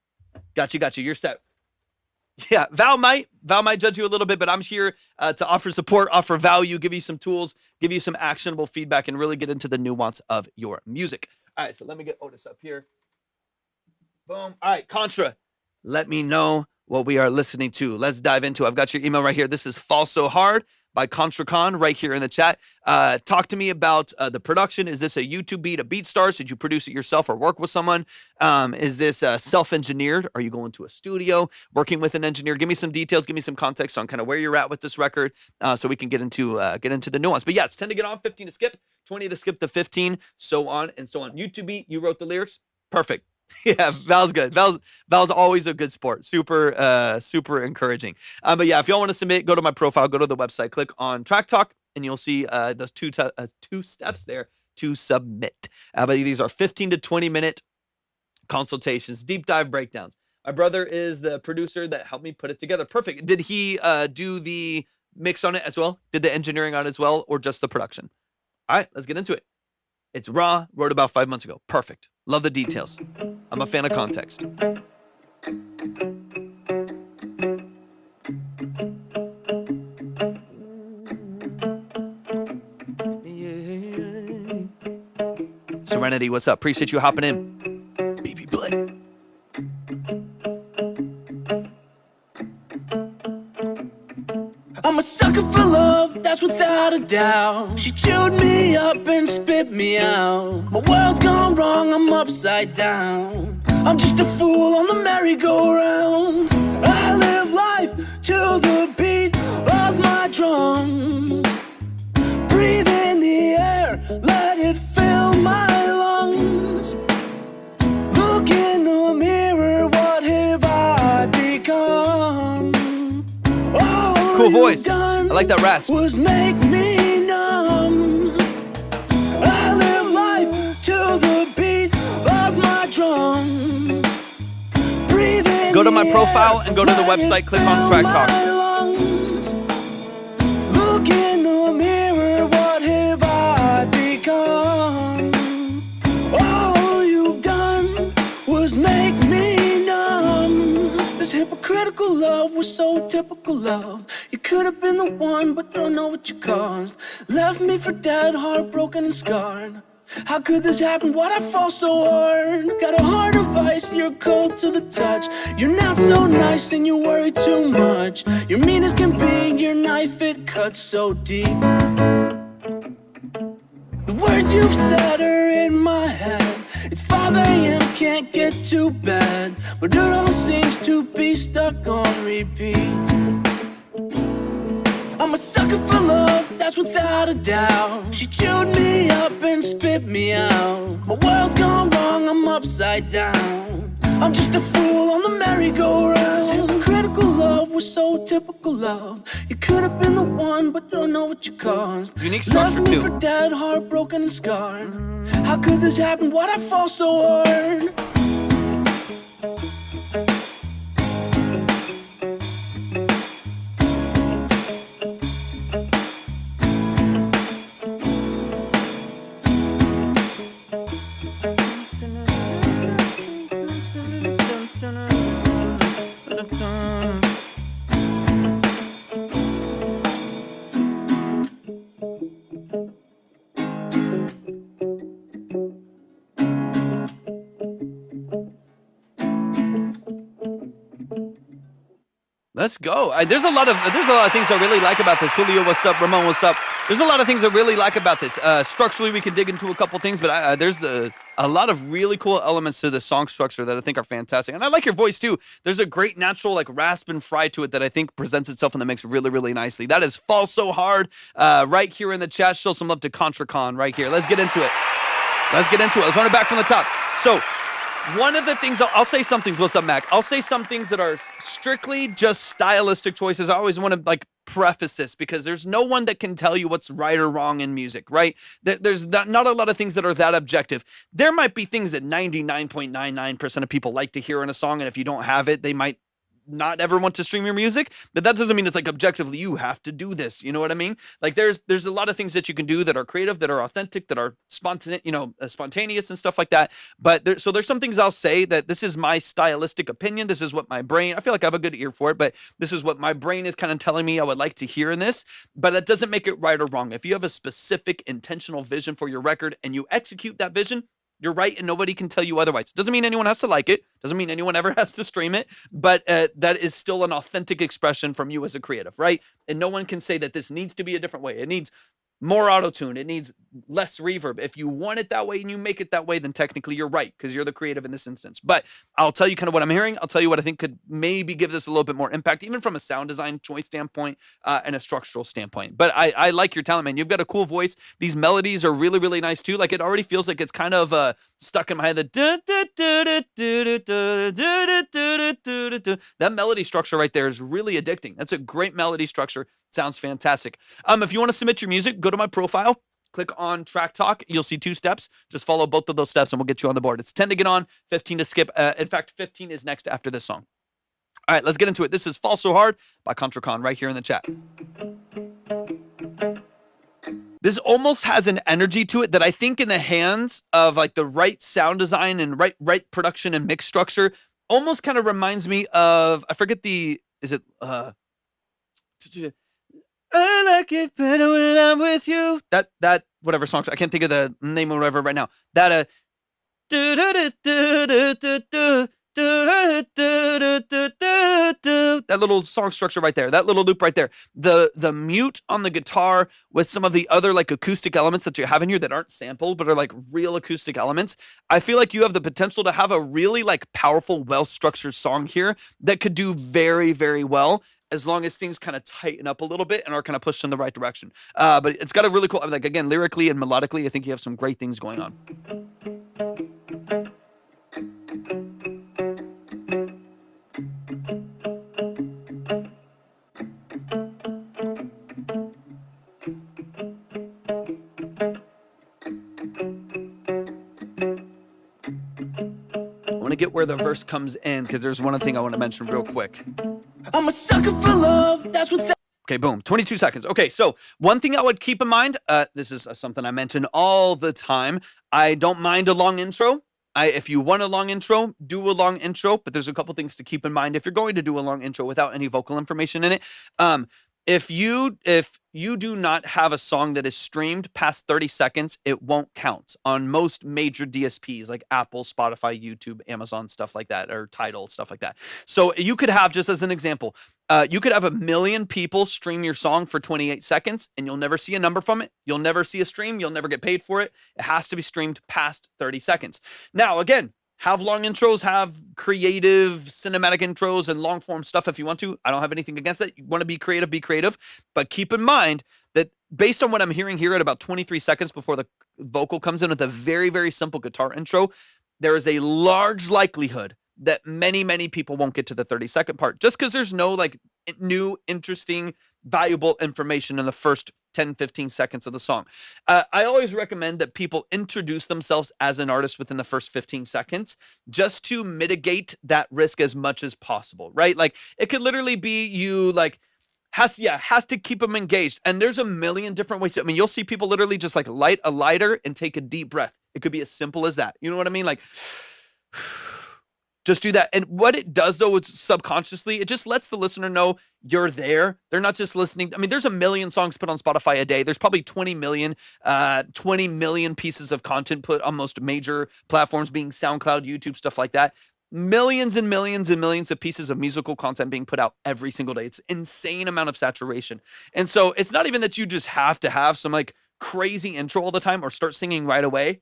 You're set. Yeah, Val might judge you a little bit, but I'm here to offer support, offer value, give you some tools, give you some actionable feedback, and really get into the nuance of your music. All right, so let me get Otis up here. Boom. All right, Contra, let me know what we are listening to. Let's dive into it. I've got your email right here. This is Fall So Hard by ContraCon right here in the chat. Talk to me about the production. Is this a YouTube beat, a BeatStars? Did you produce it yourself or work with someone? Is this self-engineered? Are you going to a studio, working with an engineer? Give me some details. Give me some context on kind of where you're at with this record, so we can get into the nuance. But yeah, it's 10 to get on, 15 to skip, 20 to skip the 15, so on and so on. YouTube beat, you wrote the lyrics. Perfect. Yeah, Val's good. Val's always a good sport. Super encouraging. But yeah, if y'all want to submit, go to my profile, go to the website, click on Track Talk, and you'll see those two steps there to submit. But these are 15 to 20-minute consultations, deep dive breakdowns. My brother is the producer that helped me put it together. Perfect. Did he do the mix on it as well? Did the engineering on it as well, or just the production? All right, let's get into it. It's raw, wrote about 5 months ago. Perfect. Love the details. I'm a fan of context. Serenity, what's up? Appreciate you hopping in. BB Blake. I'm a sucker for love, that's without a doubt. She chewed me up and spit me out. My world's gone wrong, I'm upside down. I'm just a fool on the merry-go-round. I live life to the beat of my drums. Breathe in the air, let it fill my lungs. Look in the mirror, what have I become? Cool voice. I like that rasp. Was make me numb. I live life to the beat of my drums. Breathe in. Go to my profile and go to the website. Click on Track Talk. Look in the mirror. What have I become? All you've done was make me numb. This hypocritical love was so typical of. You could have been the one, but don't know what you caused. Left me for dead, heartbroken and scarred. How could this happen? Why'd I fall so hard? Got a heart of ice, you're cold to the touch. You're not so nice and you worry too much. You're mean as can be, your knife, it cuts so deep. The words you've said are in my head. It's 5 a.m., can't get to bed, but it all seems to be stuck on repeat. I'm a sucker for love, that's without a doubt. She chewed me up and spit me out. My world's gone wrong, I'm upside down. I'm just a fool on the merry-go-round. Hypocritical love was so typical of. You could have been the one, but don't know what you caused. Unique structure Left me too. for dead, heartbroken and scarred. How could this happen? Why'd I fall so hard? Let's go. There's a lot of things I really like about this. Julio, what's up? Ramon, what's up? There's a lot of things I really like about this. Structurally, we can dig into a couple things, but there's a lot of really cool elements to the song structure that I think are fantastic. And I like your voice too. There's a great natural like rasp and fry to it that I think presents itself in the mix really, really nicely. That is Fall So Hard right here in the chat. Show some love to ContraCon right here. Let's get into it. Let's run it back from the top. So one of the things, I'll say some things, what's up, Mac? I'll say some things that are strictly just stylistic choices. I always want to like preface this because there's no one that can tell you what's right or wrong in music, right? There's not a lot of things that are that objective. There might be things that 99.99% of people like to hear in a song, and if you don't have it, they might not ever want to stream your music, but that doesn't mean it's like objectively you have to do this. You know what I mean? Like there's a lot of things that you can do that are creative, that are authentic, that are spontaneous and stuff like that. But there's some things I'll say that this is my stylistic opinion. This is what my brain, I feel like I have a good ear for it, but this is what my brain is kind of telling me I would like to hear in this, but that doesn't make it right or wrong. If you have a specific intentional vision for your record and you execute that vision, you're right, and nobody can tell you otherwise. Doesn't mean anyone has to like it. Doesn't mean anyone ever has to stream it. But that is still an authentic expression from you as a creative, right? And no one can say that this needs to be a different way. It needs more auto-tune. It needs less reverb. If you want it that way and you make it that way, then technically you're right because you're the creative in this instance. But I'll tell you kind of what I'm hearing. I'll tell you what I think could maybe give this a little bit more impact, even from a sound design choice standpoint and a structural standpoint. But I like your talent, man. You've got a cool voice. These melodies are really, really nice too. Like it already feels like it's kind of stuck in my head. That melody structure right there is really addicting. That's a great melody structure. Sounds fantastic. If you want to submit your music, go to my profile, click on Track Talk. You'll see 2 steps. Just follow both of those steps and we'll get you on the board. It's 10 to get on, 15 to skip. In fact, 15 is next after this song. All right, let's get into it. This is Fall So Hard by ContraCon right here in the chat. This almost has an energy to it that I think in the hands of like the right sound design and right production and mix structure almost kind of reminds me of, I forget I like it better when I'm with you. That whatever song. I can't think of the name or whatever right now. That that little song structure right there, that little loop right there, the mute on the guitar with some of the other like acoustic elements that you have in here that aren't sampled but are like real acoustic elements. I feel like you have the potential to have a really like powerful, well-structured song here that could do very, very well as long as things kind of tighten up a little bit and are kind of pushed in the right direction. But it's got a really cool, like again, lyrically and melodically, I think you have some great things going on. I want to get where the verse comes in because there's one thing I want to mention real quick. I'm a sucker for love. That's what. Okay, boom, 22 seconds. Okay, so one thing I would keep in mind, this is something I mention all the time. I don't mind a long intro. If you want a long intro, do a long intro, but there's a couple things to keep in mind if you're going to do a long intro without any vocal information in it. If you do not have a song that is streamed past 30 seconds, it won't count on most major DSPs like Apple, Spotify, YouTube, Amazon, stuff like that, or Tidal, stuff like that. So you could have, just as an example, you could have 1 million people stream your song for 28 seconds and you'll never see a number from it. You'll never see a stream. You'll never get paid for it. It has to be streamed past 30 seconds. Now, again, have long intros, have creative cinematic intros and long form stuff if you want to. I don't have anything against it. You want to be creative, but keep in mind that based on what I'm hearing here at about 23 seconds before the vocal comes in with a very, very simple guitar intro, there is a large likelihood that many, many people won't get to the 30-second part just because there's no like new, interesting, valuable information in the first 10, 15 seconds of the song. I always recommend that people introduce themselves as an artist within the first 15 seconds just to mitigate that risk as much as possible, right? Like it could literally be you like, has to keep them engaged. And there's a million different ways. I mean, you'll see people literally just like light a lighter and take a deep breath. It could be as simple as that. You know what I mean? Like, just do that. And what it does, though, is subconsciously, it just lets the listener know you're there. They're not just listening. I mean, there's 1 million songs put on Spotify a day. There's probably 20 million pieces of content put on most major platforms, being SoundCloud, YouTube, stuff like that. Millions and millions and millions of pieces of musical content being put out every single day. It's insane amount of saturation. And so it's not even that you just have to have some like crazy intro all the time or start singing right away.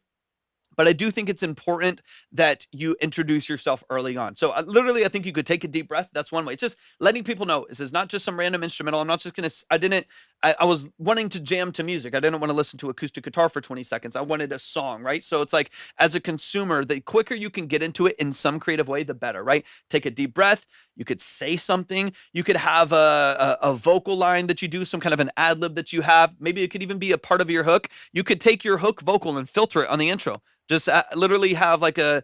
But I do think it's important that you introduce yourself early on. So literally, I think you could take a deep breath. That's one way. It's just letting people know this is not just some random instrumental. I'm not just going to, I was wanting to jam to music. I didn't want to listen to acoustic guitar for 20 seconds. I wanted a song, right? So it's like, as a consumer, the quicker you can get into it in some creative way, the better, right? Take a deep breath. You could say something. You could have a vocal line that you do, some kind of an ad lib that you have. Maybe it could even be a part of your hook. You could take your hook vocal and filter it on the intro. Just literally have like a,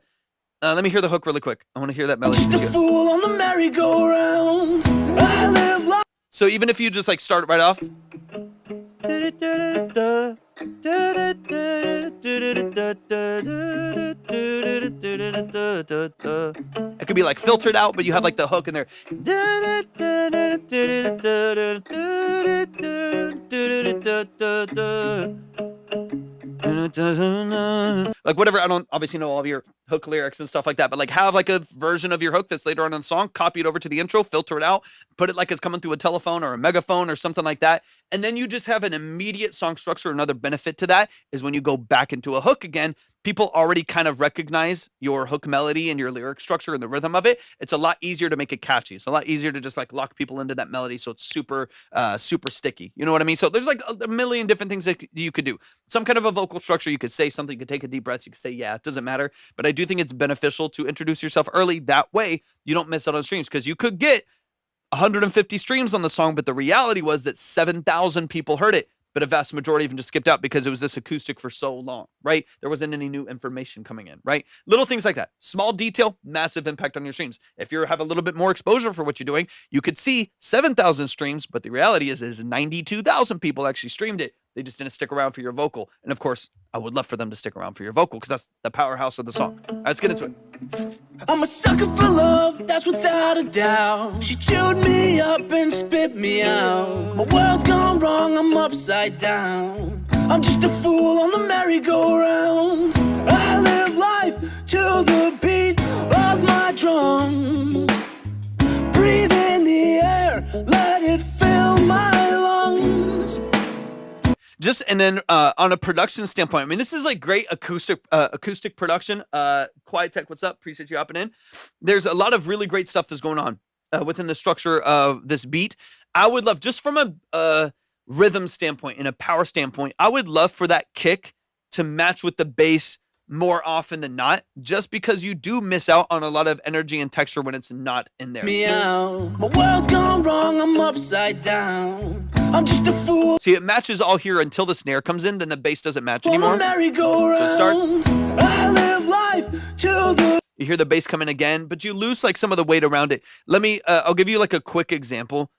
let me hear the hook really quick. I want to hear that melody. Just a fool on the merry-go-round. I live life. So even if you just like start right off. It could be like filtered out, but you have like the hook in there. Like whatever, I don't obviously know all of your hook lyrics and stuff like that, but like have like a version of your hook that's later on in the song, copy it over to the intro, filter it out, put it like it's coming through a telephone or a megaphone or something like that. And then you just have an immediate song structure. Another benefit to that is when you go back into a hook again, people already kind of recognize your hook melody and your lyric structure and the rhythm of it. It's a lot easier to make it catchy. It's a lot easier to just like lock people into that melody. So it's super sticky. You know what I mean? So there's like a million different things that you could do. Some kind of a vocal structure. You could say something, you could take a deep breath. You could say, yeah, it doesn't matter. But I do think it's beneficial to introduce yourself early. That way you don't miss out on streams, because you could get 150 streams on the song, but the reality was that 7,000 people heard it, but a vast majority even just skipped out because it was this acoustic for so long, right? There wasn't any new information coming in, right? Little things like that. Small detail, massive impact on your streams. If you have a little bit more exposure for what you're doing, you could see 7,000 streams, but the reality is 92,000 people actually streamed it, They just didn't stick around for your vocal. And of course, I would love for them to stick around for your vocal because that's the powerhouse of the song. All right, let's get into it. I'm a sucker for love, that's without a doubt. She chewed me up and spit me out. My world's gone wrong, I'm upside down. I'm just a fool on the merry-go-round. I live life to the beat of my drums. Breathe in the air, let it fill my lungs. Just and then on a production standpoint, I mean, this is like great acoustic production. Quiet Tech, what's up? Appreciate you hopping in. There's a lot of really great stuff that's going on within the structure of this beat. I would love, just from a rhythm standpoint and a power standpoint, I would love for that kick to match with the bass more often than not, just because you do miss out on a lot of energy and texture when it's not in there. Meow. My world's gone wrong, I'm upside down. I'm just a fool. See, it matches all here until the snare comes in, then the bass doesn't match On the anymore. merry-go-round. So it starts. I live life to the. You hear the bass come in again, but you lose like some of the weight around it. Let me, I'll give you like a quick example.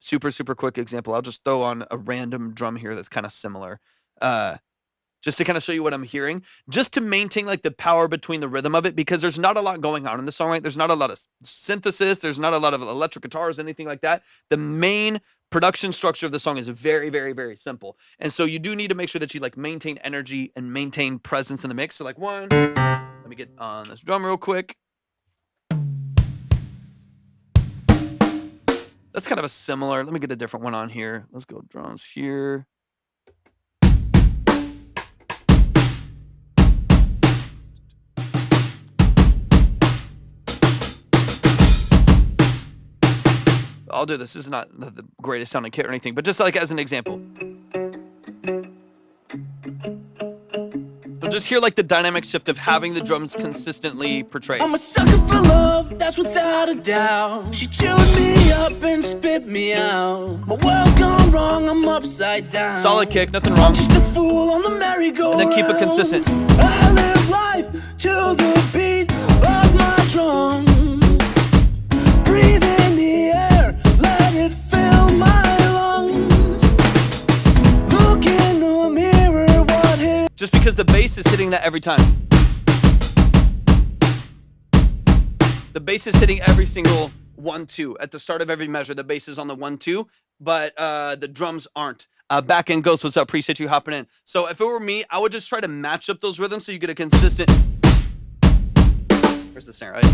Super quick example. I'll just throw on a random drum here that's kind of similar. Just to kind of show you what I'm hearing, just to maintain like the power between the rhythm of it, because there's not a lot going on in the song, right? There's not a lot of synthesis. There's not a lot of electric guitars, anything like that. The main production structure of the song is very simple. And so you do need to make sure that you like maintain energy and maintain presence in the mix. So like one, let me get on this drum real quick. That's kind of a similar, let me get a different one on here. Let's go drums here. I'll do this. This is not the greatest sounding kit or anything, but just like as an example. So just hear like the dynamic shift of having the drums consistently portrayed. I'm a sucker for love, that's without a doubt. She chewed me up and spit me out. My world's gone wrong, I'm upside down. Solid kick, nothing wrong. I'm just a fool on the merry-go-round. And then keep it consistent. I live life to the beat of my drums. Breathe in the air, let it fill my lungs. Look in the mirror, what hit? Just because the bass is hitting that every time. The bass is hitting every single 1-2. At the start of every measure, the bass is on the 1-2, but the drums aren't. Back end Ghost, what's up? Appreciate you hopping in. So if it were me, I would just try to match up those rhythms so you get a consistent. Where's the snare, right?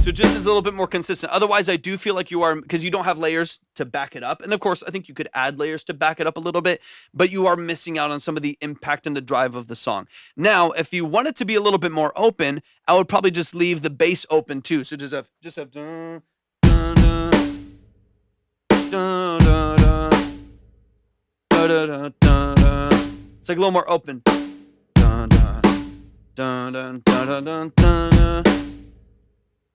So just as a little bit more consistent. Otherwise, I do feel like you are, because you don't have layers to back it up. And of course, I think you could add layers to back it up a little bit, but you are missing out on some of the impact and the drive of the song. Now, if you want it to be a little bit more open, I would probably just leave the bass open too. So just have dun, dun, dun, dun, dun, dun, dun, dun, dun, dun. It's like a little more open. Dun, dun, dun, dun, dun, dun, dun, dun.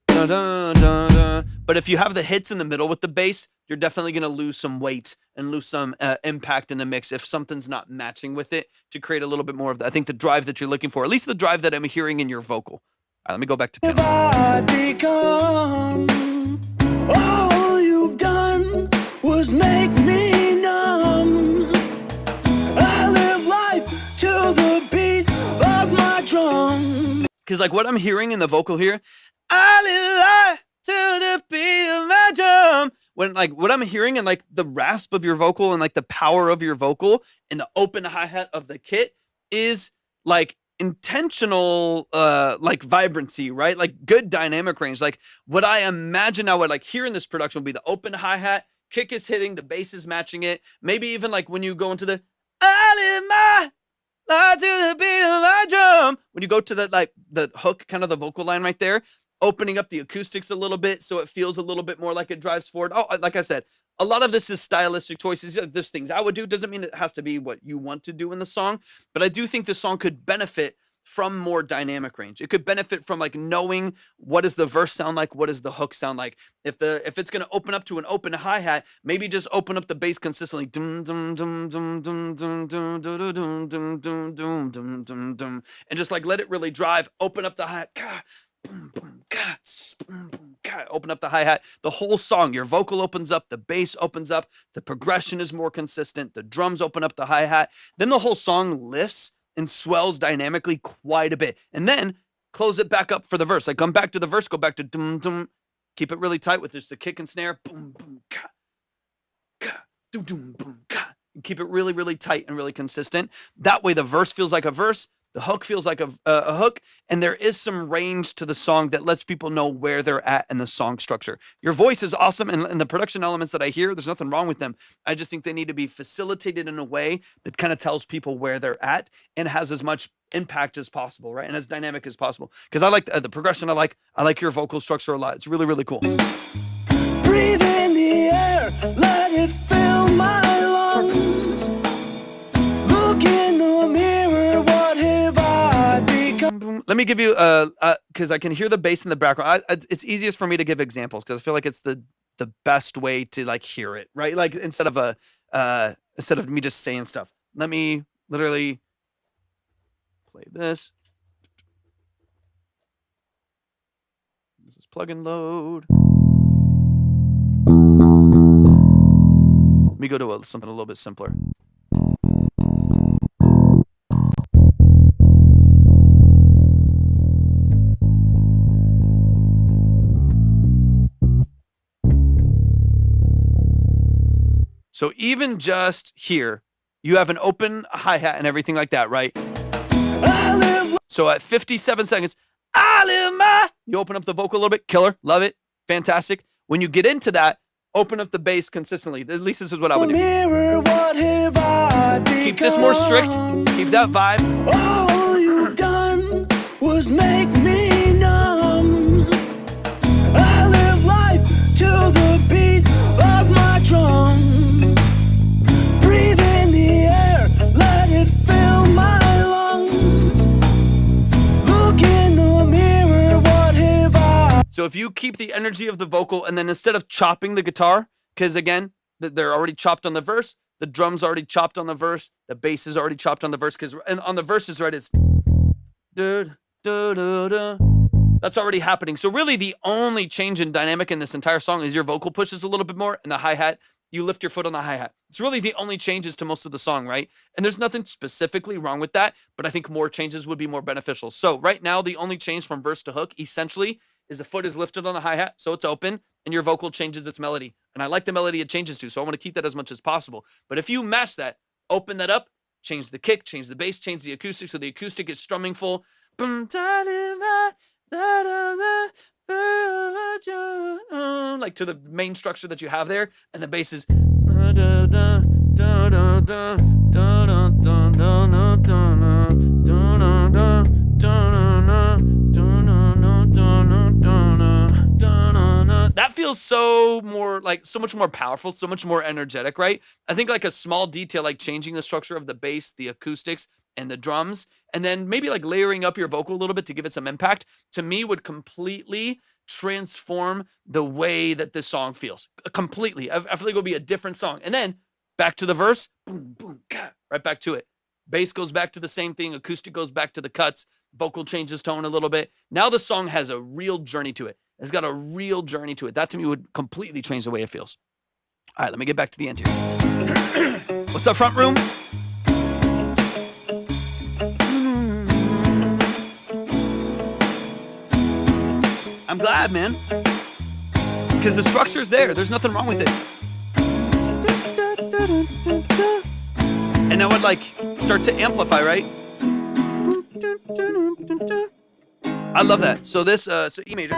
Dun, dun, dun, dun. But if you have the hits in the middle with the bass, you're definitely going to lose some weight and lose some impact in the mix if something's not matching with it, to create a little bit more of the, I think, the drive that you're looking for, at least the drive that I'm hearing in your vocal. All right, let me go back to Have I become? All you've done was make me numb. I live life to the beat of my drum. Because like what I'm hearing in the vocal here, I live life to the beat of my drum. When like what I'm hearing and like the rasp of your vocal and like the power of your vocal and the open hi-hat of the kit is like intentional like vibrancy, right? Like good dynamic range. Like what I imagine I would like hear in this production would be the open hi-hat, kick is hitting, the bass is matching it. Maybe even like when you go into the I live my life to the beat of my drum. When you go to the like the hook, kind of the vocal line right there, opening up the acoustics a little bit so it feels a little bit more like it drives forward. Oh, like I said, a lot of this is stylistic choices. There's things I would do. Doesn't mean it has to be what you want to do in the song, but I do think the song could benefit from more dynamic range. It could benefit from like knowing what does the verse sound like, what does the hook sound like. If it's gonna open up to an open hi-hat, maybe just open up the bass consistently, and just like let it really drive. Open up the hi-hat, boom, boom, ka, boom, boom, ka. Open up the hi-hat. The whole song, your vocal opens up, the bass opens up, the progression is more consistent, the drums open up the hi-hat. Then the whole song lifts and swells dynamically quite a bit. And then close it back up for the verse. Like come back to the verse, go back to dum dum. Keep it really tight with just the kick and snare. Boom, boom, ka, ka, doom, doom, boom, ka. And keep it really, really tight and really consistent. That way the verse feels like a verse, the hook feels like a hook, and there is some range to the song that lets people know where they're at in the song structure. Your voice is awesome, and the production elements that I hear, there's nothing wrong with them. I just think they need to be facilitated in a way that kind of tells people where they're at and has as much impact as possible, right? And as dynamic as possible. Because I like the progression. I like your vocal structure a lot. It's really, really cool. Breathe in the air, let it fill my lungs. Look in the mirror, what have I become? Let me give you because I can hear the bass in the background. It's easiest for me to give examples because I feel like it's the best way to like hear it, right? Like instead of me just saying stuff. Let me literally play this. This is plug and load. Let me go to something a little bit simpler. So even just here, you have an open hi-hat and everything like that, right? So at 57 seconds, you open up the vocal a little bit, killer, love it, fantastic. When you get into that, open up the bass consistently. At least this is what I would do. Mirror, what have I become? Keep this more strict, keep that vibe. All you've done was make me numb. I live life to the beat of my drums. Breathe in the air, let it fill my lungs. Look in the mirror, what have I? So if you keep the energy of the vocal and then instead of chopping the guitar, because again, they're already chopped on the verse, the drums already chopped on the verse, the bass is already chopped on the verse, because and on the verses, right, it's that's already happening. So really the only change in dynamic in this entire song is your vocal pushes a little bit more and the hi-hat, you lift your foot on the hi-hat. It's really the only changes to most of the song, right? And there's nothing specifically wrong with that, but I think more changes would be more beneficial. So right now, the only change from verse to hook essentially is the foot is lifted on the hi-hat, so it's open, and your vocal changes its melody. And I like the melody it changes to, so I want to keep that as much as possible. But if you match that, open that up, change the kick, change the bass, change the acoustic, so the acoustic is strumming full. Like to the main structure that you have there, and the bass is that feels so much more powerful, so much more energetic, right? I think like a small detail like changing the structure of the bass, the acoustics, and the drums, and then maybe like layering up your vocal a little bit to give it some impact, to me would completely transform the way that this song feels. Completely. I feel like it will be a different song. And then back to the verse, boom, boom, right back to it. Bass goes back to the same thing. Acoustic goes back to the cuts. Vocal changes tone a little bit. Now the song has a real journey to it. It's got a real journey to it. That to me would completely change the way it feels. All right, let me get back to the end here. What's up, front room? I'm glad, man. Because the structure's there. There's nothing wrong with it. And I would like start to amplify, right? I love that. So this, so E major.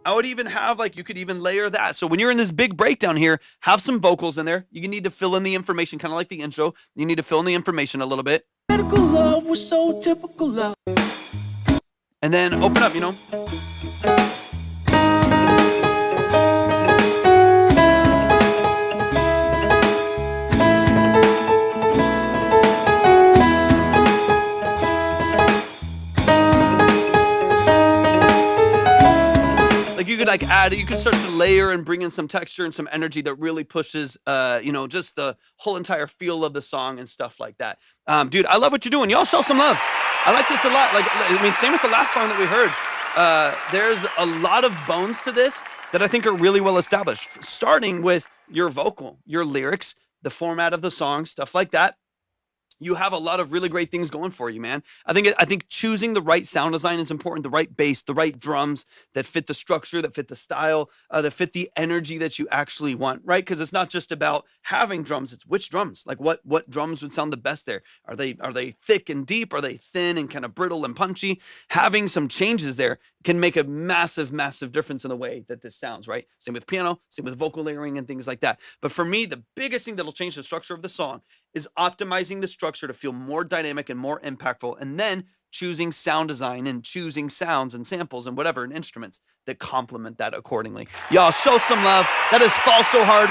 I would even have like, you could even layer that. So when you're in this big breakdown here, have some vocals in there. You need to fill in the information, kind of like the intro. You need to fill in the information a little bit. Typical love was so typical love. And then open up, you know. Like you could like add, you could start to layer and bring in some texture and some energy that really pushes, you know, just the whole entire feel of the song and stuff like that. Dude, I love what you're doing. Y'all show some love. I like this a lot. Like, I mean, same with the last song that we heard. There's a lot of bones to this that I think are really well established, starting with your vocal, your lyrics, the format of the song, stuff like that. You have a lot of really great things going for you, man. I think choosing the right sound design is important. The right bass, the right drums that fit the structure, that fit the style, that fit the energy that you actually want, right? Because it's not just about having drums; it's which drums. Like what drums would sound the best there? Are they thick and deep? Are they thin and kind of brittle and punchy? Having some changes there can make a massive, massive difference in the way that this sounds, right? Same with piano, same with vocal layering and things like that. But for me, the biggest thing that'll change the structure of the song is optimizing the structure to feel more dynamic and more impactful, and then choosing sound design and choosing sounds and samples and whatever and instruments that complement that accordingly. Y'all show some love. That is Fall So Hard.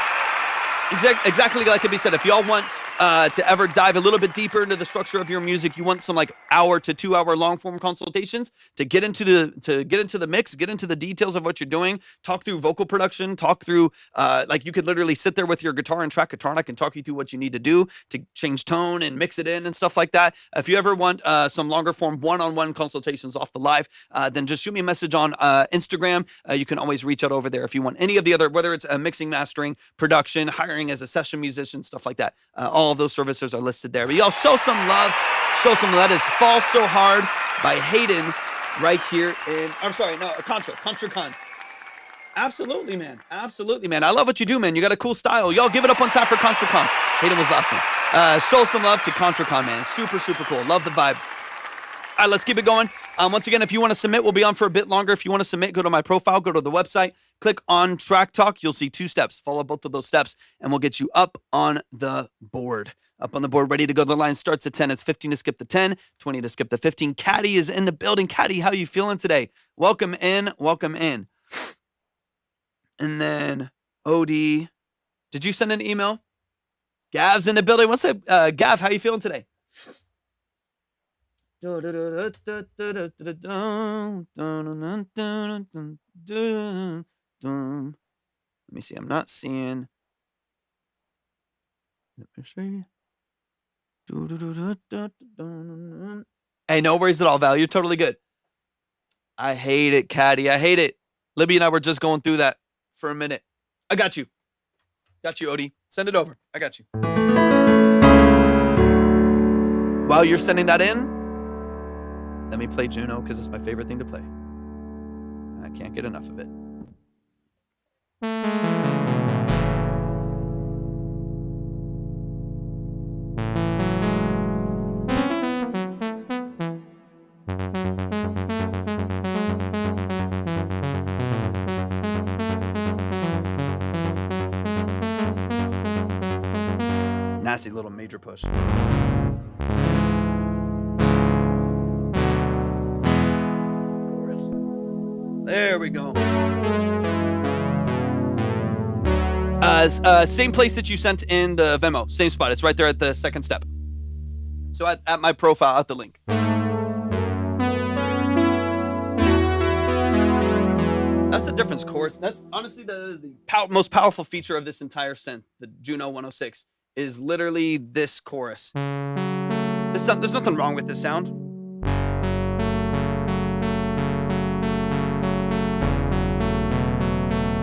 Exactly like it be said. If y'all want to ever dive a little bit deeper into the structure of your music, you want some like hour to 2 hour long form consultations to get into the mix, get into the details of what you're doing, talk through vocal production, talk through like you could literally sit there with your guitar and track guitar, and I can talk you through what you need to do to change tone and mix it in and stuff like that. If you ever want some longer form one-on-one consultations off the live, then just shoot me a message on Instagram. You can always reach out over there if you want any of the other, whether it's mixing, mastering, production, hiring as a session musician, stuff like that. All of those services are listed there. But y'all show some love. Show some love. That is Fall So Hard by Hayden right here in, I'm sorry, no, ContraCon. Absolutely, man. Absolutely, man. I love what you do, man. You got a cool style. Y'all give it up on time for ContraCon. Hayden was last one. Show some love to ContraCon, man. Super, super cool. Love the vibe. All right, let's keep it going. Once again, if you want to submit, we'll be on for a bit longer. If you want to submit, go to my profile, go to the website, click on Track Talk. You'll see 2 steps. Follow both of those steps, and we'll get you up on the board. Up on the board, ready to go. The line starts at 10. It's 15 to skip the 10, 20 to skip the 15. Caddy is in the building. Caddy, how you feeling today? Welcome in. Welcome in. And then Odie, did you send an email? Gav's in the building. What's up, Gav? How you feeling today? Let me see. I'm not seeing. Let me see. Hey, no worries at all, Val. You're totally good. I hate it, Caddy. I hate it. Libby and I were just going through that for a minute. I got you. Got you, Odie. Send it over. I got you. While you're sending that in, let me play Juno because it's my favorite thing to play. I can't get enough of it. Nasty little major push. There we go. Same place that you sent in the Venmo. Same spot. It's right there at the second step. So at my profile, at the link. That's the difference, chorus. That's honestly that is the most powerful feature of this entire synth. The Juno 106 is literally this chorus. There's nothing wrong with this sound.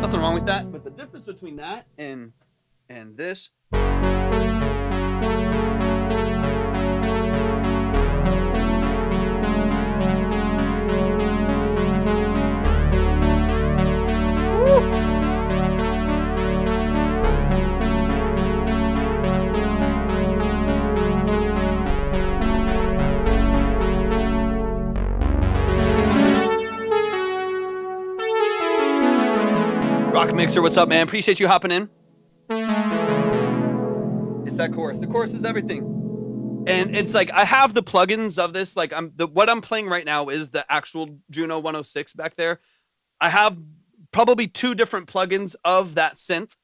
Nothing wrong with that, but the difference between that and this. Woo. Rock Mixer, what's up, man? Appreciate you hopping in. It's that chorus. The chorus is everything. And it's like, I have the plugins of this. Like what I'm playing right now is the actual Juno 106 back there. I have probably 2 different plugins of that synth.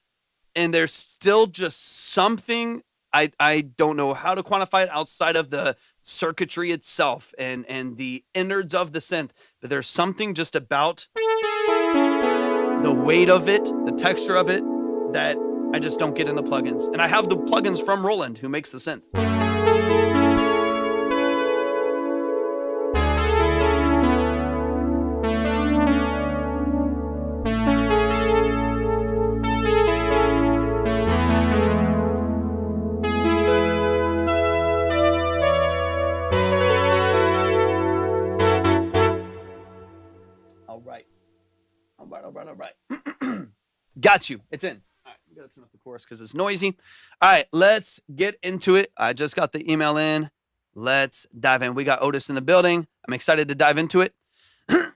And there's still just something, I don't know how to quantify it outside of the circuitry itself and the innards of the synth. But there's something just about the weight of it, the texture of it, that I just don't get in the plugins. And I have the plugins from Roland, who makes the synth. All right. Got you. It's in. All right, we gotta turn off the chorus because it's noisy. All right, let's get into it. I just got the email in. Let's dive in. We got Otis in the building. I'm excited to dive into it.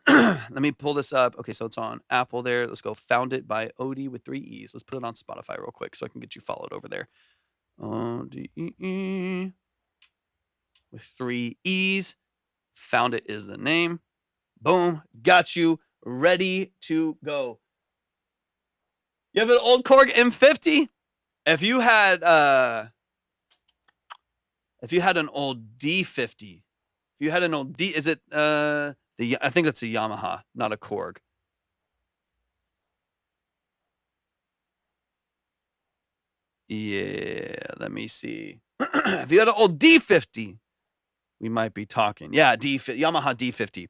Let me pull this up. Okay, so it's on Apple there. Let's go. Found It by OD with 3 E's. Let's put it on Spotify real quick so I can get you followed over there. ODE with 3 E's. Found It is the name. Boom. Got you. Ready to go. You have an old Korg M50? If you had an old D50, if you had an old D, is it I think that's a Yamaha, not a Korg. Yeah, let me see. If you had an old D50, we might be talking. Yeah, Yamaha D50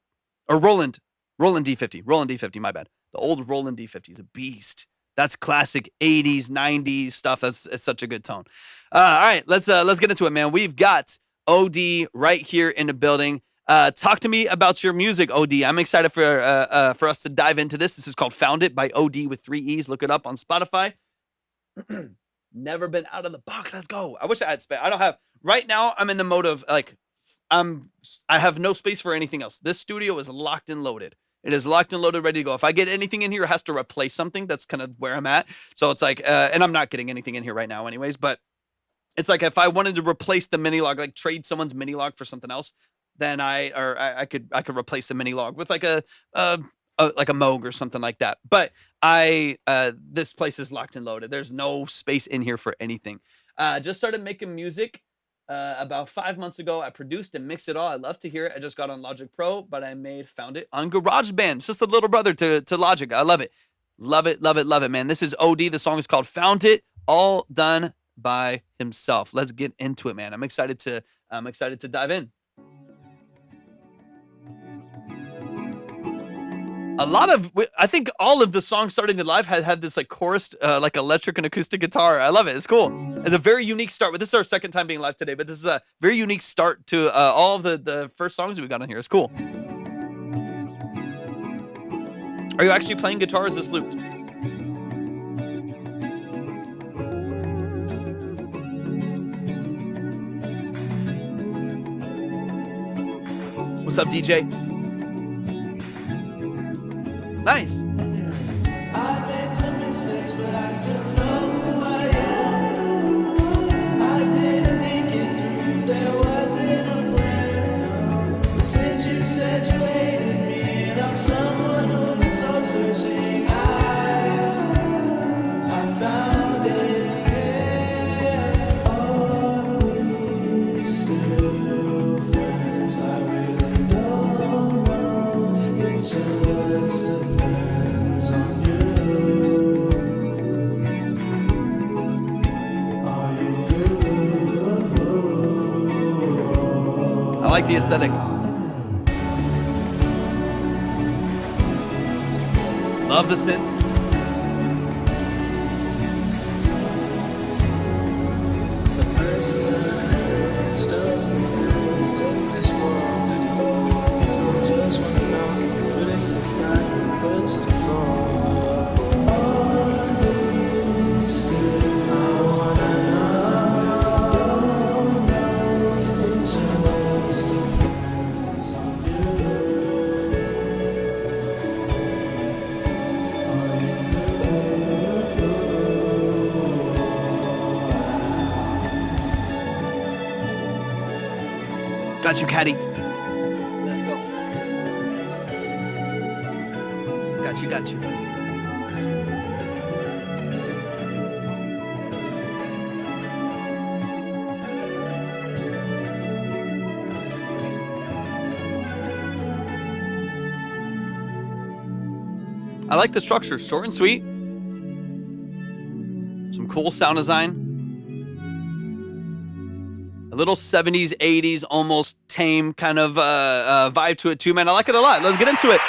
or Roland D50, my bad. The old Roland D50 is a beast. That's classic 80s, 90s stuff. It's such a good tone. All right, let's get into it, man. We've got OD right here in the building. Talk to me about your music, OD. I'm excited for us to dive into this. This is called Found It by OD with 3 E's. Look it up on Spotify. Never been out of the box. Let's go. I wish I had space. I don't have right now. I'm in the mode of like I have no space for anything else. This studio is locked and loaded. It is locked and loaded, ready to go. If I get anything in here, it has to replace something. That's kind of where I'm at. So it's like, and I'm not getting anything in here right now anyways, but it's like if I wanted to replace the mini log, like trade someone's mini log for something else, then I could replace the mini log with like a Moog or something like that. But this place is locked and loaded. There's no space in here for anything. Just started making music. About 5 months ago, I produced and mixed it all. I love to hear it. I just got on Logic Pro, but I found it on GarageBand. It's just a little brother to Logic. I love it. Love it, love it, love it, man. This is OD. The song is called Found It, all done by himself. Let's get into it, man. I'm excited to dive in. I think all of the songs starting the live had this like chorus, like electric and acoustic guitar. I love it. It's cool. It's a very unique start. But this is our second time being live today. But this is a very unique start to all of the first songs we got on here. It's cool. Are you actually playing guitar? Or is this looped? What's up, DJ? Nice. I made some mistakes, but I still know who I am. I didn't think it through, there wasn't a plan. But since you said you hated me, and I'm someone who's been so searching, I found it. Are we still friends? I really don't know. It just depends on you. Are you through? I like the aesthetic. Love the synth. The personality doesn't exist in this world anymore. So just wanna know, put it to the side, put it to the floor. Understood, I wanna know. Don't know, it just depends on you. Are you Got you, Caddy. Let's go. Got you. I like the structure, short and sweet. Some cool sound design. A little 70s, 80s, almost tame kind of vibe to it too, man. I like it a lot. Let's get into it.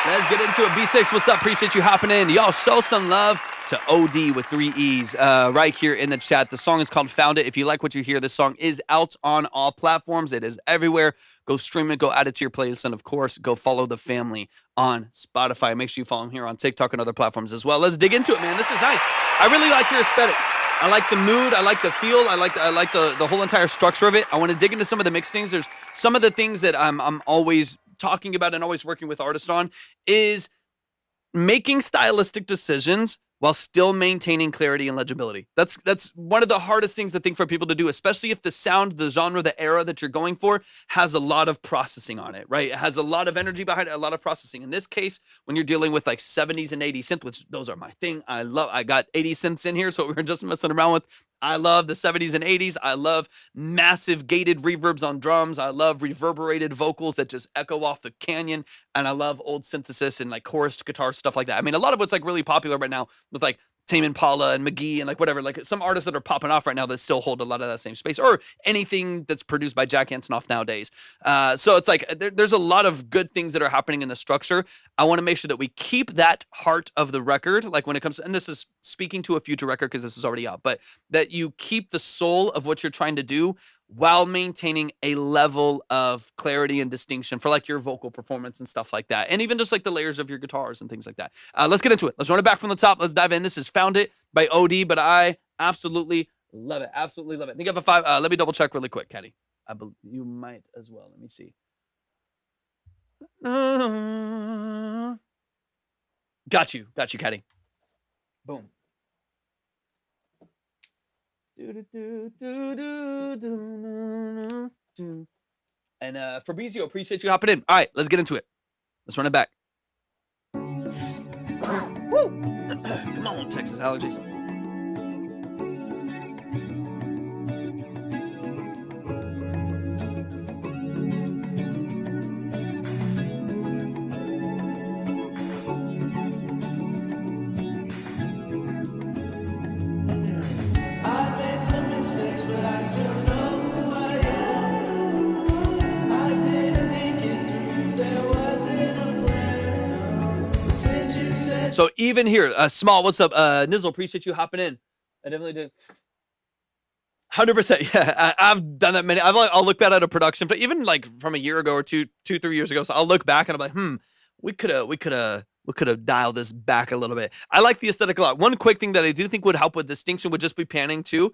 B6, what's up? Appreciate you hopping in. Y'all show some love to OD with 3 E's right here in the chat. The song is called Found It. If you like what you hear, this song is out on all platforms. It is everywhere. go stream it, go add it to your playlist, and of course, go follow the family on Spotify. Make sure you follow them here on TikTok and other platforms as well. Let's dig into it, man. This is nice. I really like your aesthetic. I like the mood. I like the feel. I like the whole entire structure of it. I want to dig into some of the mixed things. There's some of the things that I'm always talking about and always working with artists on is making stylistic decisions while still maintaining clarity and legibility. That's one of the hardest things I think for people to do, especially if the sound, the genre, the era that you're going for has a lot of processing on it, right? It has a lot of energy behind it, a lot of processing. In this case, when you're dealing with like 70s and 80s synth, which those are my thing. I got 80s synths in here, so we were just messing around with. I love the 70s and 80s. I love massive gated reverbs on drums. I love reverberated vocals that just echo off the canyon. And I love old synthesis and like chorused guitar, stuff like that. I mean, a lot of what's like really popular right now with like Tame Impala and McGee and like whatever, like some artists that are popping off right now that still hold a lot of that same space, or anything that's produced by Jack Antonoff nowadays. So it's like there's a lot of good things that are happening in the structure. I want to make sure that we keep that heart of the record, like when it comes to, and this is speaking to a future record because this is already out, but that you keep the soul of what you're trying to do while maintaining a level of clarity and distinction for like your vocal performance and stuff like that. And even just like the layers of your guitars and things like that. Let's get into it. Let's run it back from the top. Let's dive in. This is Found It by OD, but I absolutely love it. Absolutely love it. I think I have a 5. Let me double check really quick, Caddy. I believe you might as well. Let me see. Got you, Caddy. Boom. And Fabrizio, appreciate you hopping in. All right, let's get into it. Let's run it back. Woo! Come on, Texas allergies. So even here, Small, what's up? Nizzle, appreciate you hopping in. I definitely did. 100%. Yeah, I've done that many. I'll look back at a production, but even like from a year ago or 3 years ago. So I'll look back and I'm like, we could have dialed this back a little bit. I like the aesthetic a lot. One quick thing that I do think would help with distinction would just be panning too.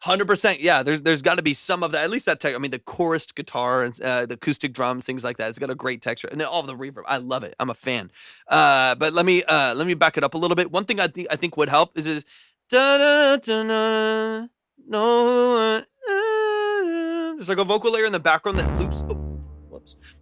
100%. Yeah, there's got to be some of that, at least that tech. I mean, the chorused guitar and the acoustic drums, things like that. It's got a great texture and all the reverb. I love it. I'm a fan. But let me back it up a little bit. One thing I think would help is da da da no. There's like a vocal layer in the background that loops.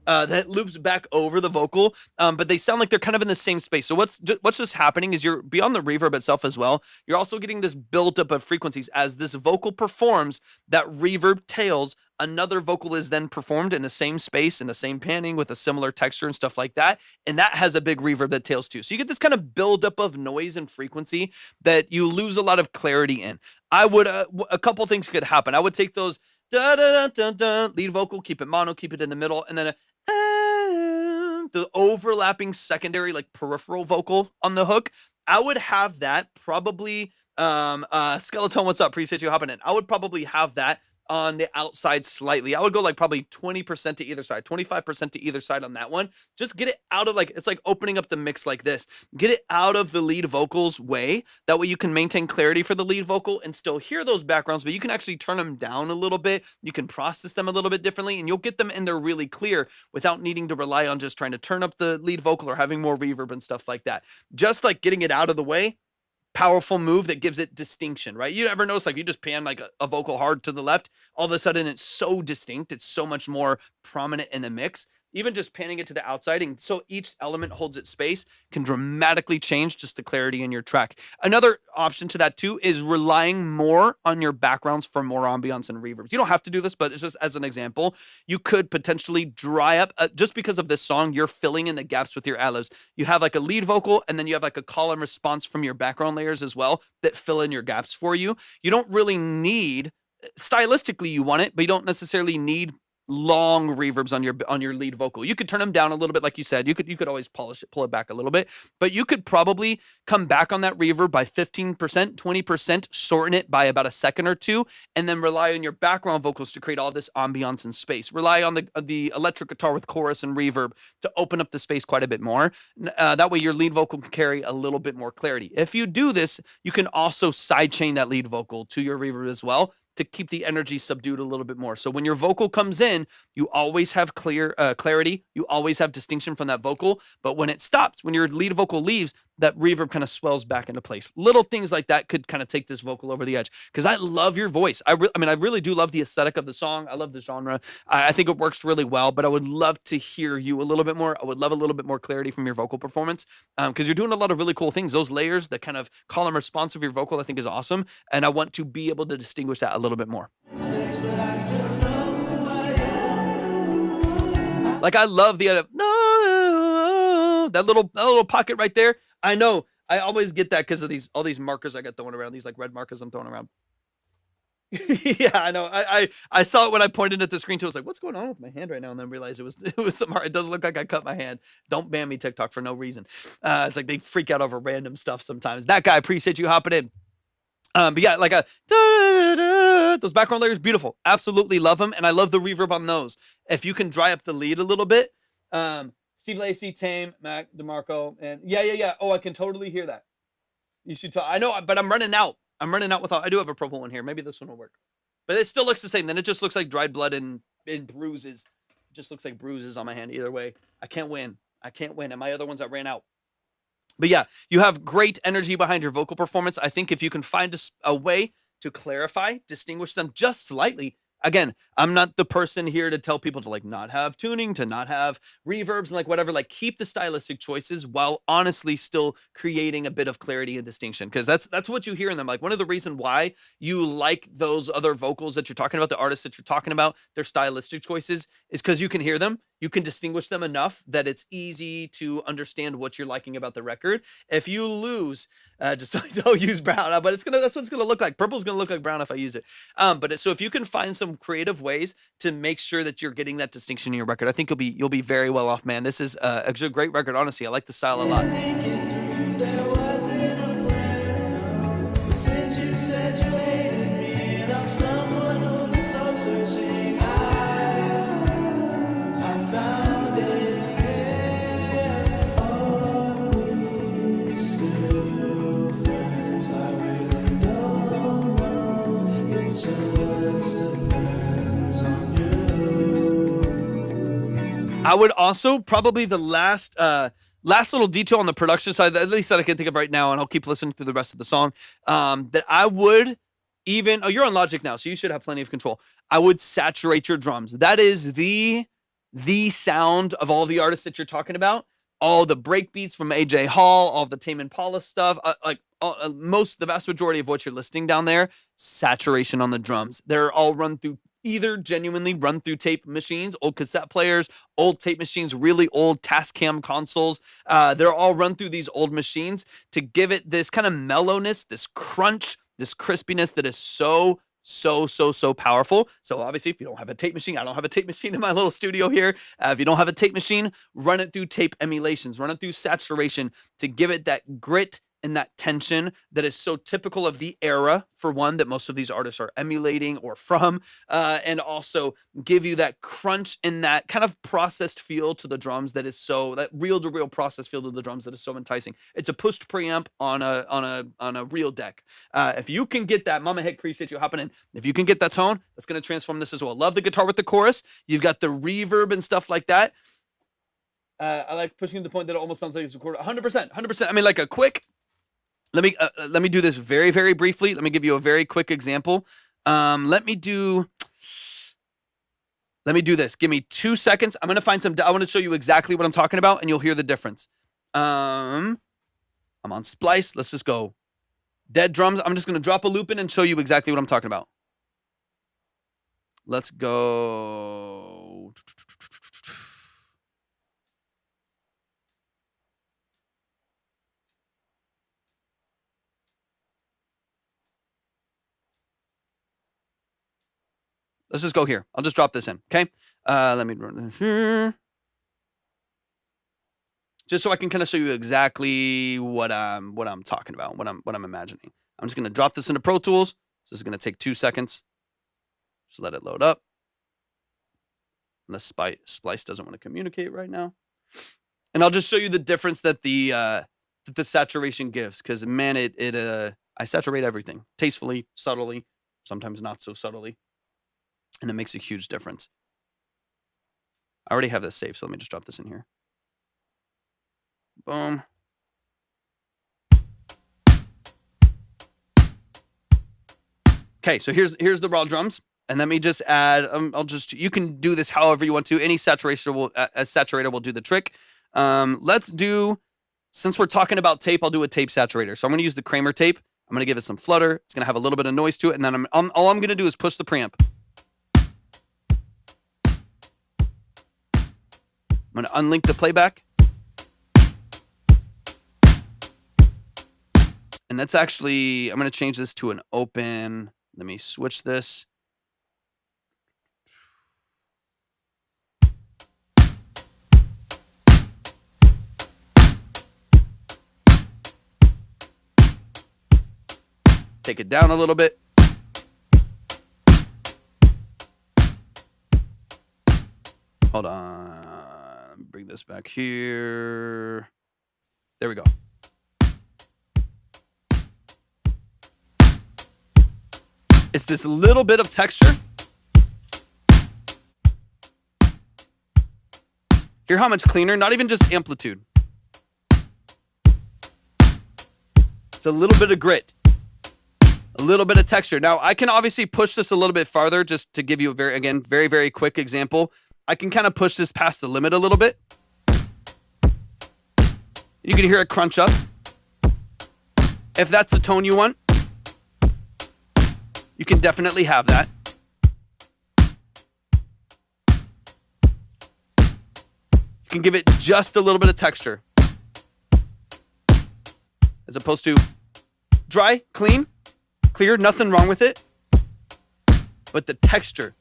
That loops back over the vocal, but they sound like they're kind of in the same space. So what's just happening is you're beyond the reverb itself as well. You're also getting this buildup of frequencies as this vocal performs. That reverb tails. Another vocal is then performed in the same space, in the same panning with a similar texture and stuff like that, and that has a big reverb that tails too. So you get this kind of buildup of noise and frequency that you lose a lot of clarity in. I would a couple things could happen. I would take those. Da, da, da, da, da, lead vocal, keep it mono, keep it in the middle, and then the overlapping secondary, like peripheral vocal on the hook. I would have that probably. Skeleton, what's up? Appreciate you hopping in. I would probably have that on the outside slightly. I would go like probably 20% to either side, 25% to either side on that one. Just get it out of like, it's like opening up the mix like this. Get it out of the lead vocal's way. That way you can maintain clarity for the lead vocal and still hear those backgrounds, but you can actually turn them down a little bit. You can process them a little bit differently and you'll get them in there really clear without needing to rely on just trying to turn up the lead vocal or having more reverb and stuff like that. Just like getting it out of the way. Powerful move that gives it distinction, right? You ever notice like you just pan like a vocal hard to the left, all of a sudden it's so distinct, it's so much more prominent in the mix. Even just panning it to the outside, and so each element holds its space, can dramatically change just the clarity in your track. Another option to that too is relying more on your backgrounds for more ambiance and reverbs. You don't have to do this, but it's just as an example. You could potentially dry up, just because of this song, you're filling in the gaps with your ad-libs. You have like a lead vocal, and then you have like a call and response from your background layers as well that fill in your gaps for you. You don't really need, stylistically you want it, but you don't necessarily need long reverbs on your lead vocal. You could turn them down a little bit, like you said. You could always polish it, pull it back a little bit, but you could probably come back on that reverb by 15%, 20%, shorten it by about a second or two, and then rely on your background vocals to create all this ambiance and space. Rely on the electric guitar with chorus and reverb to open up the space quite a bit more. That way, your lead vocal can carry a little bit more clarity. If you do this, you can also sidechain that lead vocal to your reverb as well, to keep the energy subdued a little bit more. So when your vocal comes in, you always have clarity. You always have distinction from that vocal. But when it stops, when your lead vocal leaves, that reverb kind of swells back into place. Little things like that could kind of take this vocal over the edge. Because I love your voice. I really do love the aesthetic of the song. I love the genre. I think it works really well. But I would love to hear you a little bit more. I would love a little bit more clarity from your vocal performance, because you're doing a lot of really cool things. Those layers, the kind of call and response of your vocal, I think is awesome. And I want to be able to distinguish that a little bit more. Like, I love the no, that little pocket right there. I know I always get that because of all these markers I got throwing around, these like red markers I'm throwing around. Yeah, I know. I saw it when I pointed at the screen too. I was like, what's going on with my hand right now? And then realized it was the mark. It does look like I cut my hand. Don't ban me, TikTok, for no reason. It's like they freak out over random stuff sometimes. That guy, appreciate you hopping in. But yeah, like those background layers, beautiful. Absolutely love them. And I love the reverb on those. If you can dry up the lead a little bit. Steve Lacey, Tame, Mac, DeMarco, and yeah. Oh, I can totally hear that. You should I know, but I'm running out. I do have a purple one here. Maybe this one will work. But it still looks the same. Then it just looks like dried blood and bruises. It just looks like bruises on my hand either way. I can't win. And my other ones that ran out. But yeah, you have great energy behind your vocal performance. I think if you can find a way to clarify, distinguish them just slightly. Again, I'm not the person here to tell people to like not have tuning, to not have reverbs and like whatever, like keep the stylistic choices while honestly still creating a bit of clarity and distinction. Cause that's what you hear in them. Like one of the reasons why you like those other vocals that you're talking about, the artists that you're talking about, their stylistic choices is because you can hear them. You can distinguish them enough that it's easy to understand what you're liking about the record. If you lose, just don't use brown, but that's what it's gonna look like. Purple's gonna look like brown if I use it. So if you can find some creative ways to make sure that you're getting that distinction in your record, I think you'll be very well off, man. This is actually a great record. Honestly, I like the style a lot. I would also probably the last little detail on the production side, at least that I can think of right now, and I'll keep listening through the rest of the song, that I would you're on Logic now, so you should have plenty of control. I would saturate your drums. That is the sound of all the artists that you're talking about. All the break beats from AJ Hall, all the Tame Impala stuff, the vast majority of what you're listening down there, saturation on the drums. They're all run through genuinely run through tape machines, old cassette players, old tape machines, really old Tascam consoles. They're all run through these old machines to give it this kind of mellowness, this crunch, this crispiness that is so powerful. So obviously, if you don't have a tape machine, I don't have a tape machine in my little studio here. If you don't have a tape machine, run it through tape emulations, run it through saturation to give it that grit and that tension that is so typical of the era, for one, that most of these artists are emulating or from, and also give you that crunch and that kind of processed feel to the drums that reel-to-reel processed feel to the drums that is so enticing. It's a pushed preamp on a real deck. If you can get that, Mama Hick, appreciate you hopping in. If you can get that tone, that's going to transform this as well. Love the guitar with the chorus. You've got the reverb and stuff like that. I like pushing to the point that it almost sounds like it's recorded. 100%. I mean, like a quick. Let me do this very, very briefly. Let me give you a very quick example. Let me do this. Give me 2 seconds. I'm going to find I want to show you exactly what I'm talking about, and you'll hear the difference. I'm on Splice. Let's just go. Dead drums. I'm just going to drop a loop in and show you exactly what I'm talking about. Let's go. Let's just go here. I'll just drop this in. Okay. Let me run this here. Just so I can kind of show you exactly what I'm talking about, what I'm imagining. I'm just gonna drop this into Pro Tools. This is gonna take 2 seconds. Just let it load up. Unless Splice doesn't want to communicate right now. And I'll just show you the difference that the saturation gives, because man, I saturate everything tastefully, subtly, sometimes not so subtly, and it makes a huge difference. I already have this saved, so let me just drop this in here. Boom. Okay, so here's the raw drums, and let me just add. You can do this however you want to. Any saturator will do the trick. Let's do, since we're talking about tape, I'll do a tape saturator. So I'm going to use the Kramer tape. I'm going to give it some flutter. It's going to have a little bit of noise to it, and then all I'm going to do is push the preamp. I'm going to unlink the playback. And that's actually, I'm going to change this to an open. Let me switch this. Take it down a little bit. Hold on. Let me bring this back here. There we go. It's this little bit of texture. Hear how much cleaner? Not even just amplitude. It's a little bit of grit. A little bit of texture. Now, I can obviously push this a little bit farther just to give you a very, very quick example. I can kind of push this past the limit a little bit. You can hear it crunch up. If that's the tone you want, you can definitely have that. You can give it just a little bit of texture. As opposed to dry, clean, clear, nothing wrong with it. But the texture,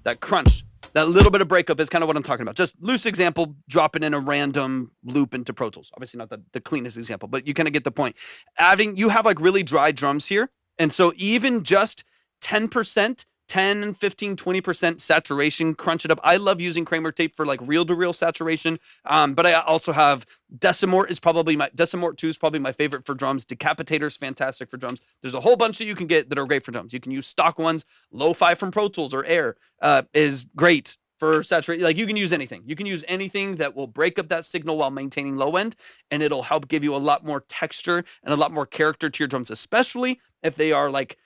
that crunch, that little bit of breakup is kind of what I'm talking about. Just loose example, dropping in a random loop into Pro Tools. Obviously not the cleanest example, but you kind of get the point. You have like really dry drums here. And so even just 10%, 10, 15, 20% saturation, crunch it up. I love using Kramer tape for like reel-to-reel saturation. But I also have Decimort 2 is probably my favorite for drums. Decapitator is fantastic for drums. There's a whole bunch that you can get that are great for drums. You can use stock ones. Lo-Fi from Pro Tools or Air is great for saturation. Like you can use anything. You can use anything that will break up that signal while maintaining low end, and it'll help give you a lot more texture and a lot more character to your drums, especially if they are like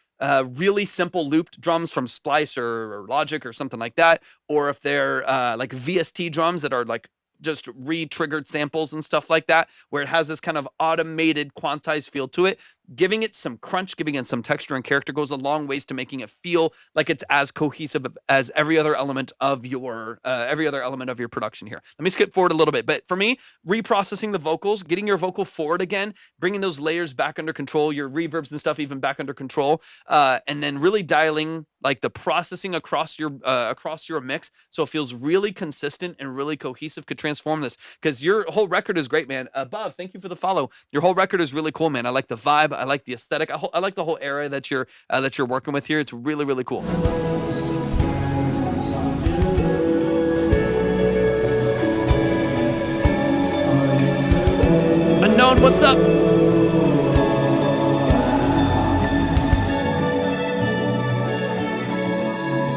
really simple looped drums from Splice or Logic or something like that, or if they're like VST drums that are like just re-triggered samples and stuff like that, where it has this kind of automated quantized feel to it. Giving it some crunch, giving it some texture and character goes a long ways to making it feel like it's as cohesive as every other element of your production here. Let me skip forward a little bit, but for me, reprocessing the vocals, getting your vocal forward again, bringing those layers back under control, your reverbs and stuff even back under control, and then really dialing like the processing across your mix so it feels really consistent and really cohesive could transform this, because your whole record is great, man. Above, thank you for the follow. Your whole record is really cool, man. I like the vibe. I like the aesthetic. I like the whole era that you're working with here. It's really, really cool. Unknown, what's up?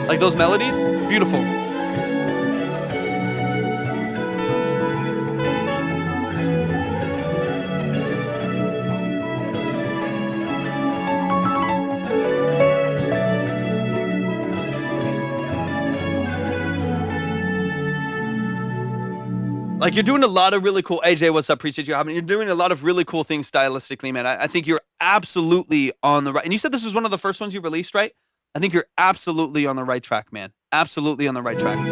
Like those melodies? Beautiful. Like you're doing a lot of really cool, AJ, what's up? Appreciate you having. You're doing a lot of really cool things stylistically, man. I think you're absolutely on the right. And you said this was one of the first ones you released, right? I think you're absolutely on the right track, man. Absolutely on the right track.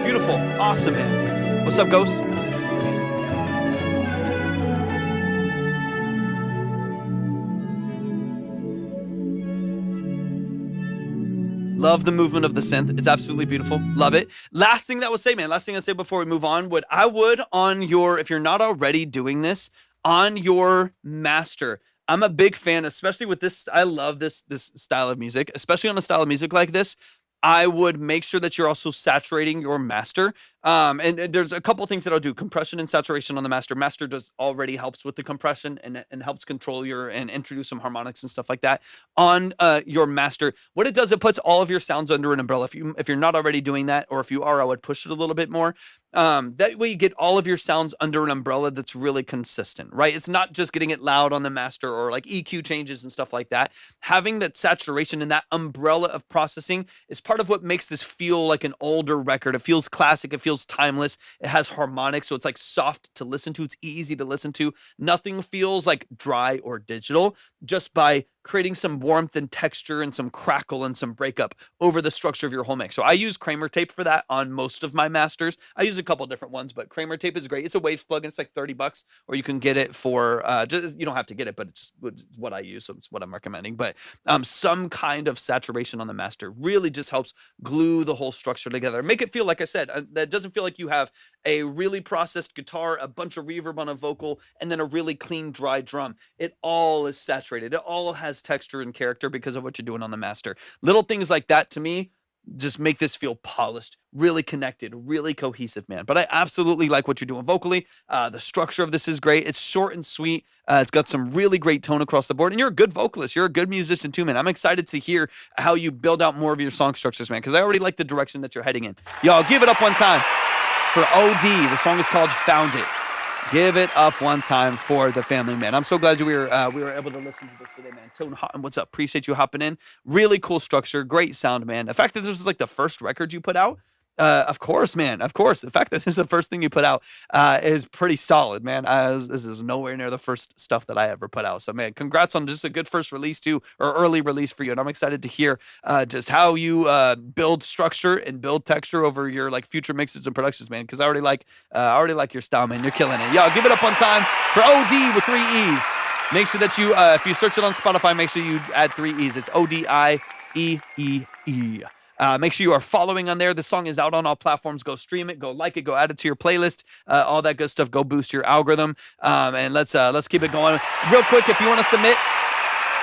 Beautiful. Awesome, man. What's up, Ghost? Love the movement of the synth. It's absolutely beautiful. Love it. Last thing that I would say, man. Last thing I say before we move on, I would on your, if you're not already doing this, on your master. I'm a big fan, especially with this. I love this style of music, especially on a style of music like this. I would make sure that you're also saturating your master. And there's a couple things that I'll do. Compression and saturation on the master. Master does already helps with the compression and helps control your and introduce some harmonics and stuff like that on your master. What it does, it puts all of your sounds under an umbrella. If you're not already doing that, or if you are, I would push it a little bit more. That way you get all of your sounds under an umbrella that's really consistent, right? It's not just getting it loud on the master or like EQ changes and stuff like that. Having that saturation and that umbrella of processing is part of what makes this feel like an older record. It feels classic. It feels timeless. It has harmonics, so it's like soft to listen to. It's easy to listen to. Nothing feels like dry or digital, just by creating some warmth and texture and some crackle and some breakup over the structure of your whole mix. So I use Kramer tape for that on most of my masters. I use a couple different ones, but Kramer tape is great. It's a Waves plugin. It's like $30, or you can get it for just, you don't have to get it, but it's what I use, so it's what I'm recommending. But some kind of saturation on the master really just helps glue the whole structure together. Make it feel, like I said, that doesn't feel like you have a really processed guitar, a bunch of reverb on a vocal, and then a really clean, dry drum. It all is saturated. It all has texture and character because of what you're doing on the master. Little things like that, to me, just make this feel polished, really connected, really cohesive, man. But I absolutely like what you're doing vocally. The structure of this is great. It's short and sweet. It's got some really great tone across the board. And you're a good vocalist. You're a good musician too, man. I'm excited to hear how you build out more of your song structures, man, because I already like the direction that you're heading in. Y'all, give it up one time for OD. The song is called Found It. Give it up one time for the family, man. I'm so glad we were able to listen to this today, man. Tone Houghton, what's up? Appreciate you hopping in. Really cool structure, great sound, man. The fact that this was like the first record you put out, of course, man. Of course, the fact that this is the first thing you put out is pretty solid, man. This is nowhere near the first stuff that I ever put out. So, man, congrats on just a good first release too, or early release for you. And I'm excited to hear just how you build structure and build texture over your like future mixes and productions, man. Because I already like your style, man. You're killing it. Yo, give it up on time for OD with 3 E's. Make sure that you, if you search it on Spotify, make sure you add 3 E's. It's ODIEEE. Make sure you are following on there. The song is out on all platforms. Go stream it. Go like it. Go add it to your playlist. All that good stuff. Go boost your algorithm. And let's keep it going. Real quick, if you want to submit,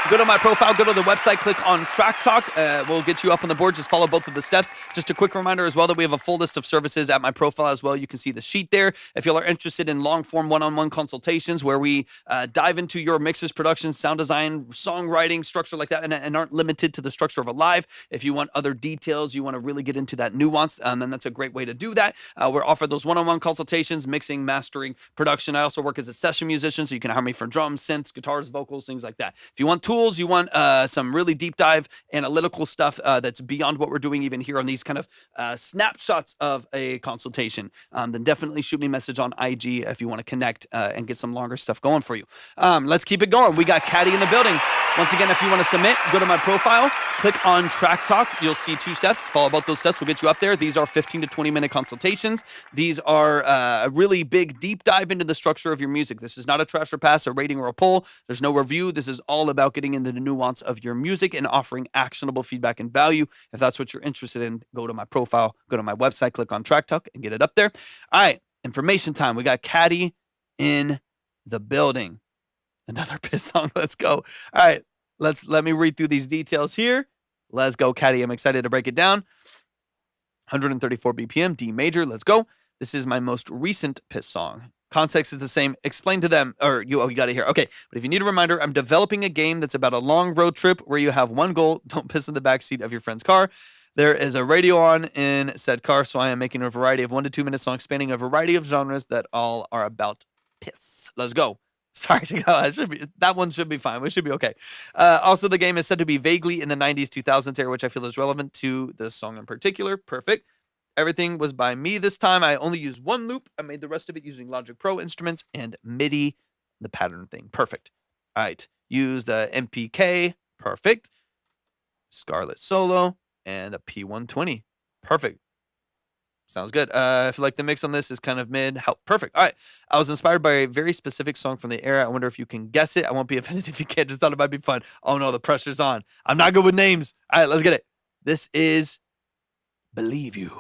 go to my profile, go to the website, click on Track Talk. We'll get you up on the board. Just follow both of the steps. Just a quick reminder as well that we have a full list of services at my profile as well. You can see the sheet there. If y'all are interested in long-form one-on-one consultations where we dive into your mixes, production, sound design, songwriting, structure like that, and aren't limited to the structure of a live. If you want other details, you want to really get into that nuance, then that's a great way to do that. We're offered those one-on-one consultations, mixing, mastering, production. I also work as a session musician, so you can hire me for drums, synths, guitars, vocals, things like that. If you want tools, you want some really deep dive analytical stuff that's beyond what we're doing even here on these kind of snapshots of a consultation, then definitely shoot me a message on IG if you want to connect and get some longer stuff going for you. Let's keep it going. We got Caddy in the building. Once again, if you want to submit, go to my profile, click on Track Talk. You'll see 2 steps. Follow both those steps. We'll get you up there. These are 15 to 20-minute consultations. These are a really big deep dive into the structure of your music. This is not a trash or pass, a rating or a poll. There's no review. This is all about getting into the nuance of your music and offering actionable feedback and value. If that's what you're interested in, go to my profile, go to my website, click on Track Talk, and get it up there. All right, information time. We got Caddy in the building. Another piss song. Let's go. All right, let me read through these details here. Let's go, Caddy. I'm excited to break it down. 134 BPM, D major. Let's go. This is my most recent piss song. Context is the same. Explain to them, or you got to hear. Okay, but if you need a reminder, I'm developing a game that's about a long road trip where you have one goal: don't piss in the backseat of your friend's car. There is a radio on in said car, so I am making a variety of 1 to 2 minute songs spanning a variety of genres that all are about piss. Let's go. Sorry to go. That one should be fine. We should be okay. Also, the game is said to be vaguely in the 90s, 2000s era, which I feel is relevant to this song in particular. Perfect. Everything was by me this time. I only used 1 loop. I made the rest of it using Logic Pro instruments and MIDI, the pattern thing. Perfect. All right. Used a MPK. Perfect. Scarlett Solo and a P120. Perfect. Sounds good. I feel like the mix on this is kind of mid. Perfect. All right. I was inspired by a very specific song from the era. I wonder if you can guess it. I won't be offended if you can't. Just thought it might be fun. Oh no, the pressure's on. I'm not good with names. All right, let's get it. This is Believe You.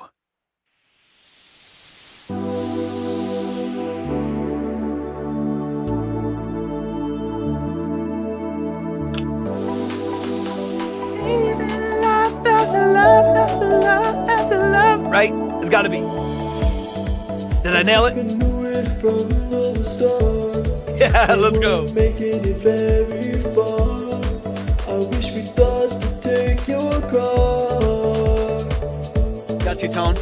Right? It's gotta be. Did I nail it? Knew it from the start. Yeah, let's go. Making it very far. I wish we thought to take your car. Got you, Tone. I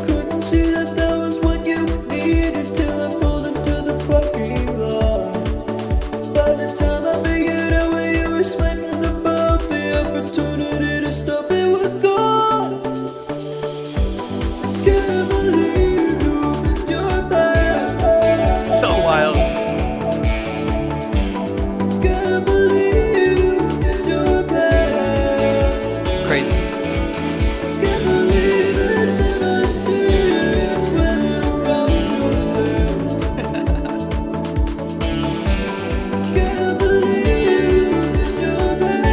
couldn't see that that was what you needed till I pulled into the parking lot. By the time I figured out where you were sweating about the opportunity to stop, it was gone. Can't believe you missed your path. So wild. Can't believe you missed your path. Crazy. Can't believe it that I see it's running around your head. Can't believe you missed your path.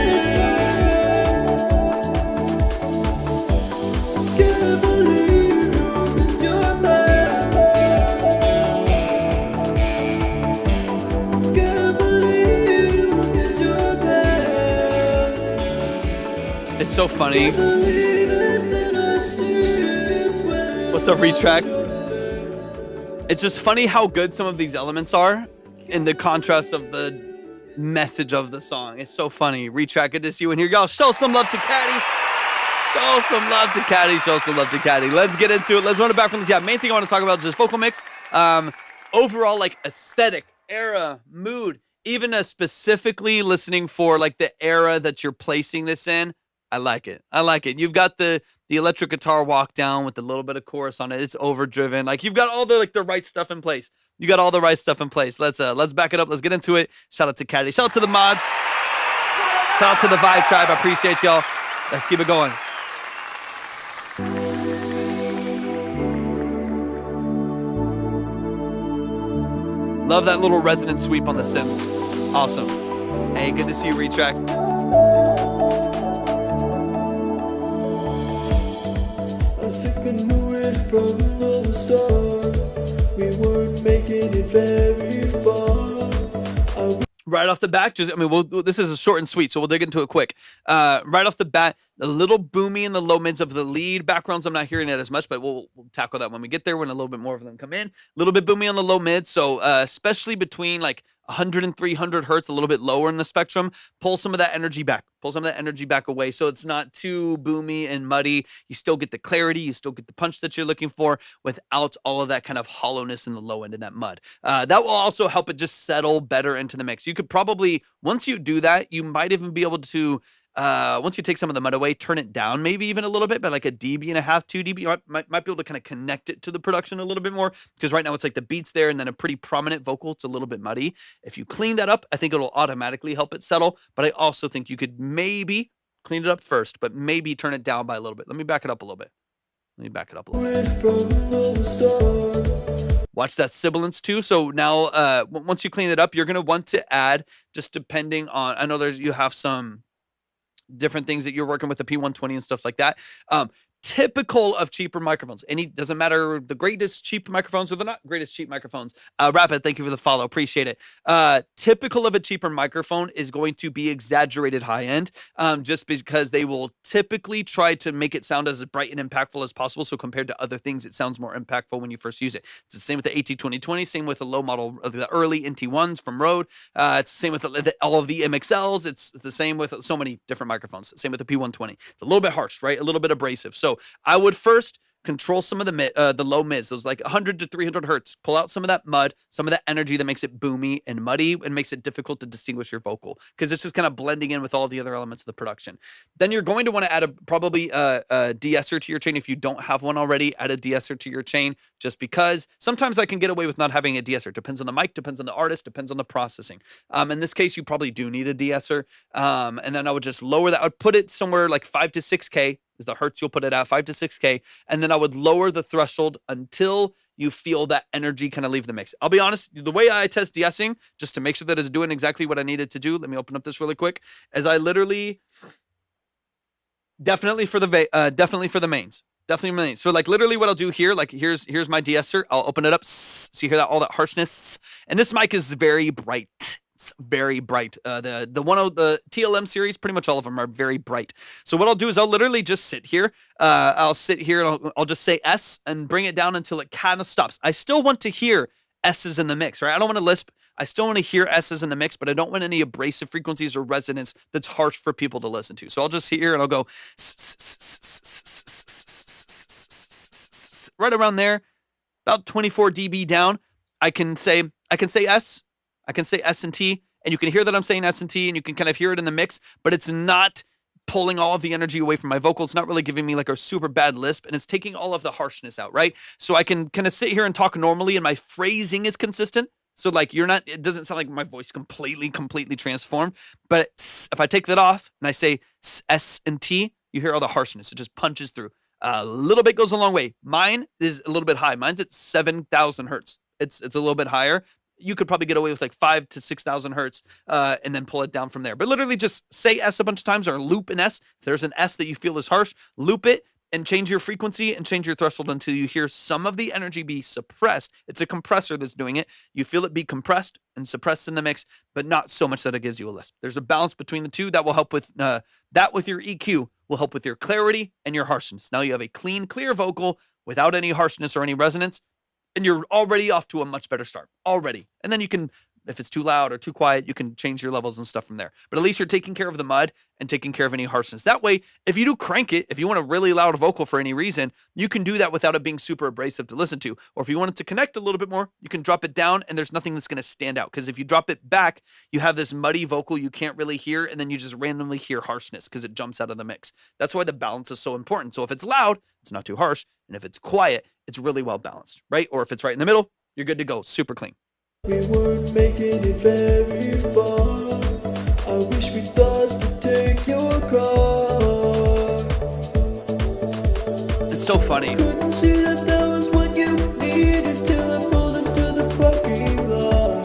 Can't believe you missed your path. Can't believe you missed your path. It's so funny. Believe it that I see it's running What's up, Retrack? It's just funny how good some of these elements are in the contrast of the message of the song. It's so funny. Retrack, good to see you in here. Y'all show some love to Caddy. Show some love to Caddy. Show some love to Caddy. Let's get into it. Let's run it back from the top. Main thing I want to talk about is just vocal mix. Overall, like aesthetic, era, mood, even specifically listening for like the era that you're placing this in. I like it. I like it. You've got the electric guitar walk down with a little bit of chorus on it. It's overdriven. Like you've got all the the right stuff in place. You got all the right stuff in place. Let's back it up. Let's get into it. Shout out to Caddy. Shout out to the mods. Shout out to the Vibe Tribe. I appreciate y'all. Let's keep it going. Love that little resonant sweep on the synths. Awesome. Hey, good to see you, Retrack. I think I knew it from the start. We weren't making it very far. Right off the bat, this is a short and sweet, so we'll dig into it quick. Right off the bat, a little boomy in the low mids of the lead backgrounds. I'm not hearing it as much, but we'll tackle that when we get there, when a little bit more of them come in. A little bit boomy on the low mids, so especially between like 100 and 300 hertz, a little bit lower in the spectrum. Pull some of that energy back. Pull some of that energy back away so it's not too boomy and muddy. You still get the clarity. You still get the punch that you're looking for without all of that kind of hollowness in the low end in that mud. That will also help it just settle better into the mix. You could probably, once you do that, you might even be able to once you take some of the mud away, turn it down maybe even a little bit by like a dB and a half, 2 dB. You might be able to kind of connect it to the production a little bit more because right now it's like the beats there and then a pretty prominent vocal. It's a little bit muddy. If you clean that up, I think it'll automatically help it settle. But I also think you could maybe clean it up first, but maybe turn it down by a little bit. Let me back it up a little bit. Watch that sibilance too. So now once you clean it up, you're going to want to add, just depending on, I know you have some different things that you're working with the P120 and stuff like that. Typical of cheaper microphones. Doesn't matter the greatest cheap microphones or the not greatest cheap microphones. Rapid, thank you for the follow. Appreciate it. Typical of a cheaper microphone is going to be exaggerated high end, just because they will typically try to make it sound as bright and impactful as possible. So compared to other things, it sounds more impactful when you first use it. It's the same with the AT2020, same with the low model of the early NT1s from Rode. It's the same with all of the MXLs. It's the same with so many different microphones. Same with the P120. It's a little bit harsh, right? A little bit abrasive. So I would first control some of the low mids, those like 100 to 300 hertz. Pull out some of that mud, some of that energy that makes it boomy and muddy and makes it difficult to distinguish your vocal because it's just kind of blending in with all the other elements of the production. Then you're going to want to add probably a de-esser to your chain. If you don't have one already, add a de-esser to your chain just because sometimes I can get away with not having a de-esser. Depends on the mic, depends on the artist, depends on the processing. In this case, you probably do need a de-esser. And then I would just lower that. I would put it somewhere like 5 to 6K is the hertz you'll put it at, 5 to 6K. And then I would lower the threshold until you feel that energy kind of leave the mix. I'll be honest, the way I test de-essing, just to make sure that it's doing exactly what I needed to do, let me open up this really quick, as I literally Definitely for definitely for the mains. Definitely mains. So like literally what I'll do here, like here's my de-esser. I'll open it up. So you hear that all that harshness. And this mic is very bright. It's very bright. The TLM series, pretty much all of them are very bright. So what I'll do is I'll literally just sit here. I'll sit here and I'll just say S and bring it down until it kind of stops. I still want to hear S's in the mix, right? I don't want to lisp. I still want to hear S's in the mix, but I don't want any abrasive frequencies or resonance that's harsh for people to listen to. So I'll just sit here and I'll go right around there, about 24 dB down. I can say S, I can say S and T, and you can hear that I'm saying S and T, and you can kind of hear it in the mix, but it's not pulling all of the energy away from my vocal. It's not really giving me like a super bad lisp, and it's taking all of the harshness out, right? So I can kind of sit here and talk normally, and my phrasing is consistent. So like it doesn't sound like my voice completely transformed. But if I take that off and I say S and T, you hear all the harshness. It just punches through. A little bit goes a long way. Mine is a little bit high. Mine's at 7,000 hertz. It's a little bit higher. You could probably get away with like 5,000 to 6,000 hertz, and then pull it down from there. But literally just say S a bunch of times or loop an S. If there's an S that you feel is harsh, loop it and change your frequency and change your threshold until you hear some of the energy be suppressed. It's a compressor that's doing it. You feel it be compressed and suppressed in the mix, but not so much that it gives you a lisp. There's a balance between the two that will help with that. With your EQ will help with your clarity and your harshness. Now you have a clean, clear vocal without any harshness or any resonance, and you're already off to a much better start already. And then you can, if it's too loud or too quiet, you can change your levels and stuff from there. But at least you're taking care of the mud and taking care of any harshness. That way, if you do crank it, if you want a really loud vocal for any reason, you can do that without it being super abrasive to listen to. Or if you want it to connect a little bit more, you can drop it down and there's nothing that's going to stand out. Because if you drop it back, you have this muddy vocal you can't really hear, and then you just randomly hear harshness because it jumps out of the mix. That's why the balance is so important. So if it's loud, it's not too harsh. And if it's quiet, it's really well balanced, right? Or if it's right in the middle, you're good to go. Super clean. We weren't making it very far. I wish we thought to take your car. It's so funny. Couldn't see that that was what you needed till I pulled into the parking lot.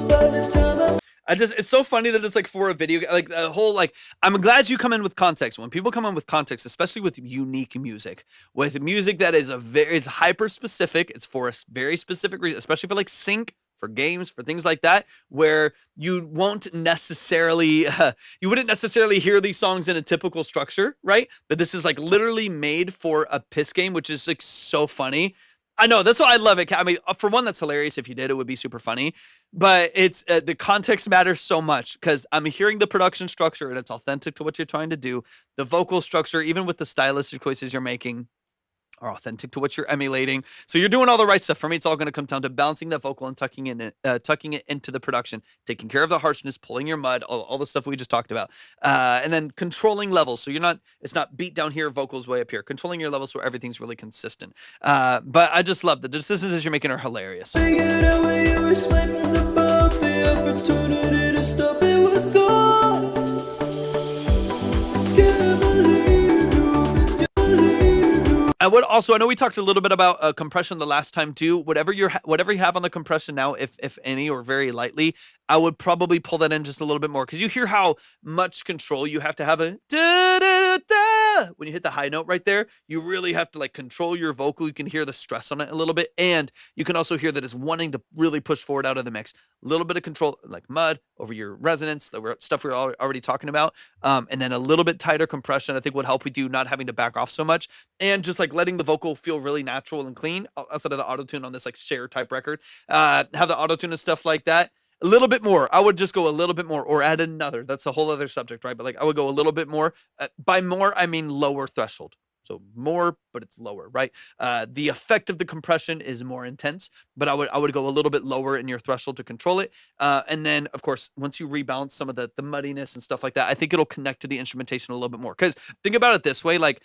By the time it's so funny that it's like for a video, like the whole, like, I'm glad you come in with context. When people come in with context, especially with unique music, with music that is is hyper specific, it's for a very specific reason, especially for like sync, for games, for things like that, where you won't necessarily, you wouldn't necessarily hear these songs in a typical structure, right? But this is like literally made for a piss game, which is like so funny. I know, that's why I love it. I mean, for one, that's hilarious. If you did, it would be super funny. But it's the context matters so much because I'm hearing the production structure and it's authentic to what you're trying to do. The vocal structure, even with the stylistic choices you're making, are authentic to what you're emulating. So you're doing all the right stuff. For me, it's all going to come down to balancing that vocal and tucking it into the production, taking care of the harshness, pulling your mud, all the stuff we just talked about, and then controlling levels. So it's not beat down here, vocals way up here. Controlling your levels so everything's really consistent. But I just love the decisions you're making are hilarious. figured out what you were sweating about, the opportunity to stop it was gone. Can't believe you missed your leave. I know we talked a little bit about compression the last time too. Whatever you have on the compression now, if any, or very lightly, I would probably pull that in just a little bit more because you hear how much control you have to have a da, da, da. When you hit the high note right there, you really have to like control your vocal. You can hear the stress on it a little bit, and you can also hear that it's wanting to really push forward out of the mix. A little bit of control, like mud over your resonance, stuff we're already talking about, and then a little bit tighter compression, I think would help with you not having to back off so much, and just like letting the vocal feel really natural and clean outside of the auto-tune on this like share type record. Have the auto-tune and stuff like that. A little bit more. I would just go a little bit more or add another. That's a whole other subject, right? But like I would go a little bit more. By more, I mean lower threshold. So more, but it's lower, right? The effect of the compression is more intense, but I would go a little bit lower in your threshold to control it. And then, of course, once you rebalance some of the muddiness and stuff like that, I think it'll connect to the instrumentation a little bit more. Because think about it this way, like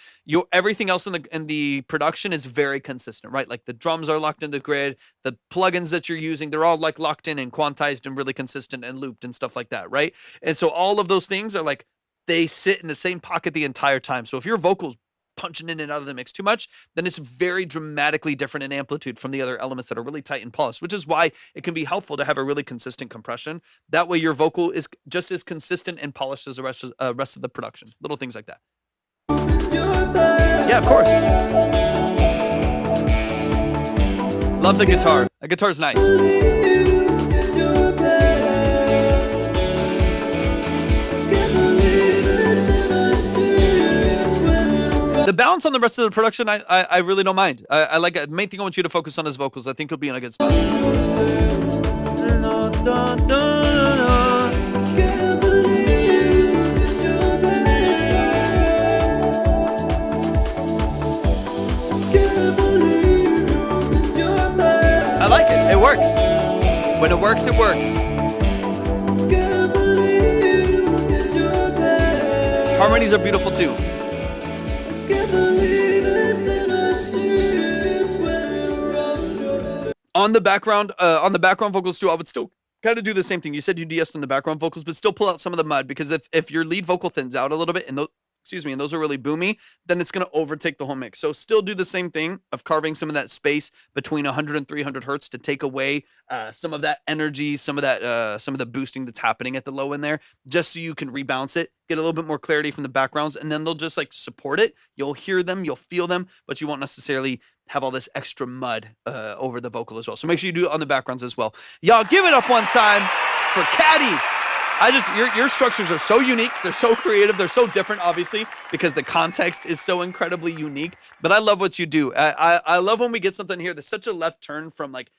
everything else in the production is very consistent, right? Like the drums are locked into the grid, the plugins that you're using, they're all like locked in and quantized and really consistent and looped and stuff like that, right? And so all of those things are like, they sit in the same pocket the entire time. So if your vocals punching in and out of the mix too much, then it's very dramatically different in amplitude from the other elements that are really tight and polished, which is why it can be helpful to have a really consistent compression. That way your vocal is just as consistent and polished as the rest of the production. Little things like that. Yeah, of course. Love the guitar. The guitar's nice. The balance on the rest of the production, I really don't mind. I like it. The main thing I want you to focus on is vocals. I think you'll be in a good spot. I like it. It works. When it works, it works. Harmonies are beautiful too. On the background vocals too, I would still kind of do the same thing. You said you de-essed on the background vocals, but still pull out some of the mud, because if your lead vocal thins out a little bit and those are really boomy, then it's going to overtake the whole mix. So still do the same thing of carving some of that space between 100 and 300 hertz to take away some of that energy, some of the boosting that's happening at the low end there, just so you can rebounce it, get a little bit more clarity from the backgrounds, and then they'll just like support it. You'll hear them, you'll feel them, but you won't necessarily have all this extra mud over the vocal as well. So make sure you do it on the backgrounds as well. Y'all give it up one time for Caddy. Your structures are so unique. They're so creative. They're so different, obviously, because the context is so incredibly unique. But I love what you do. I love when we get something here that's such a left turn from like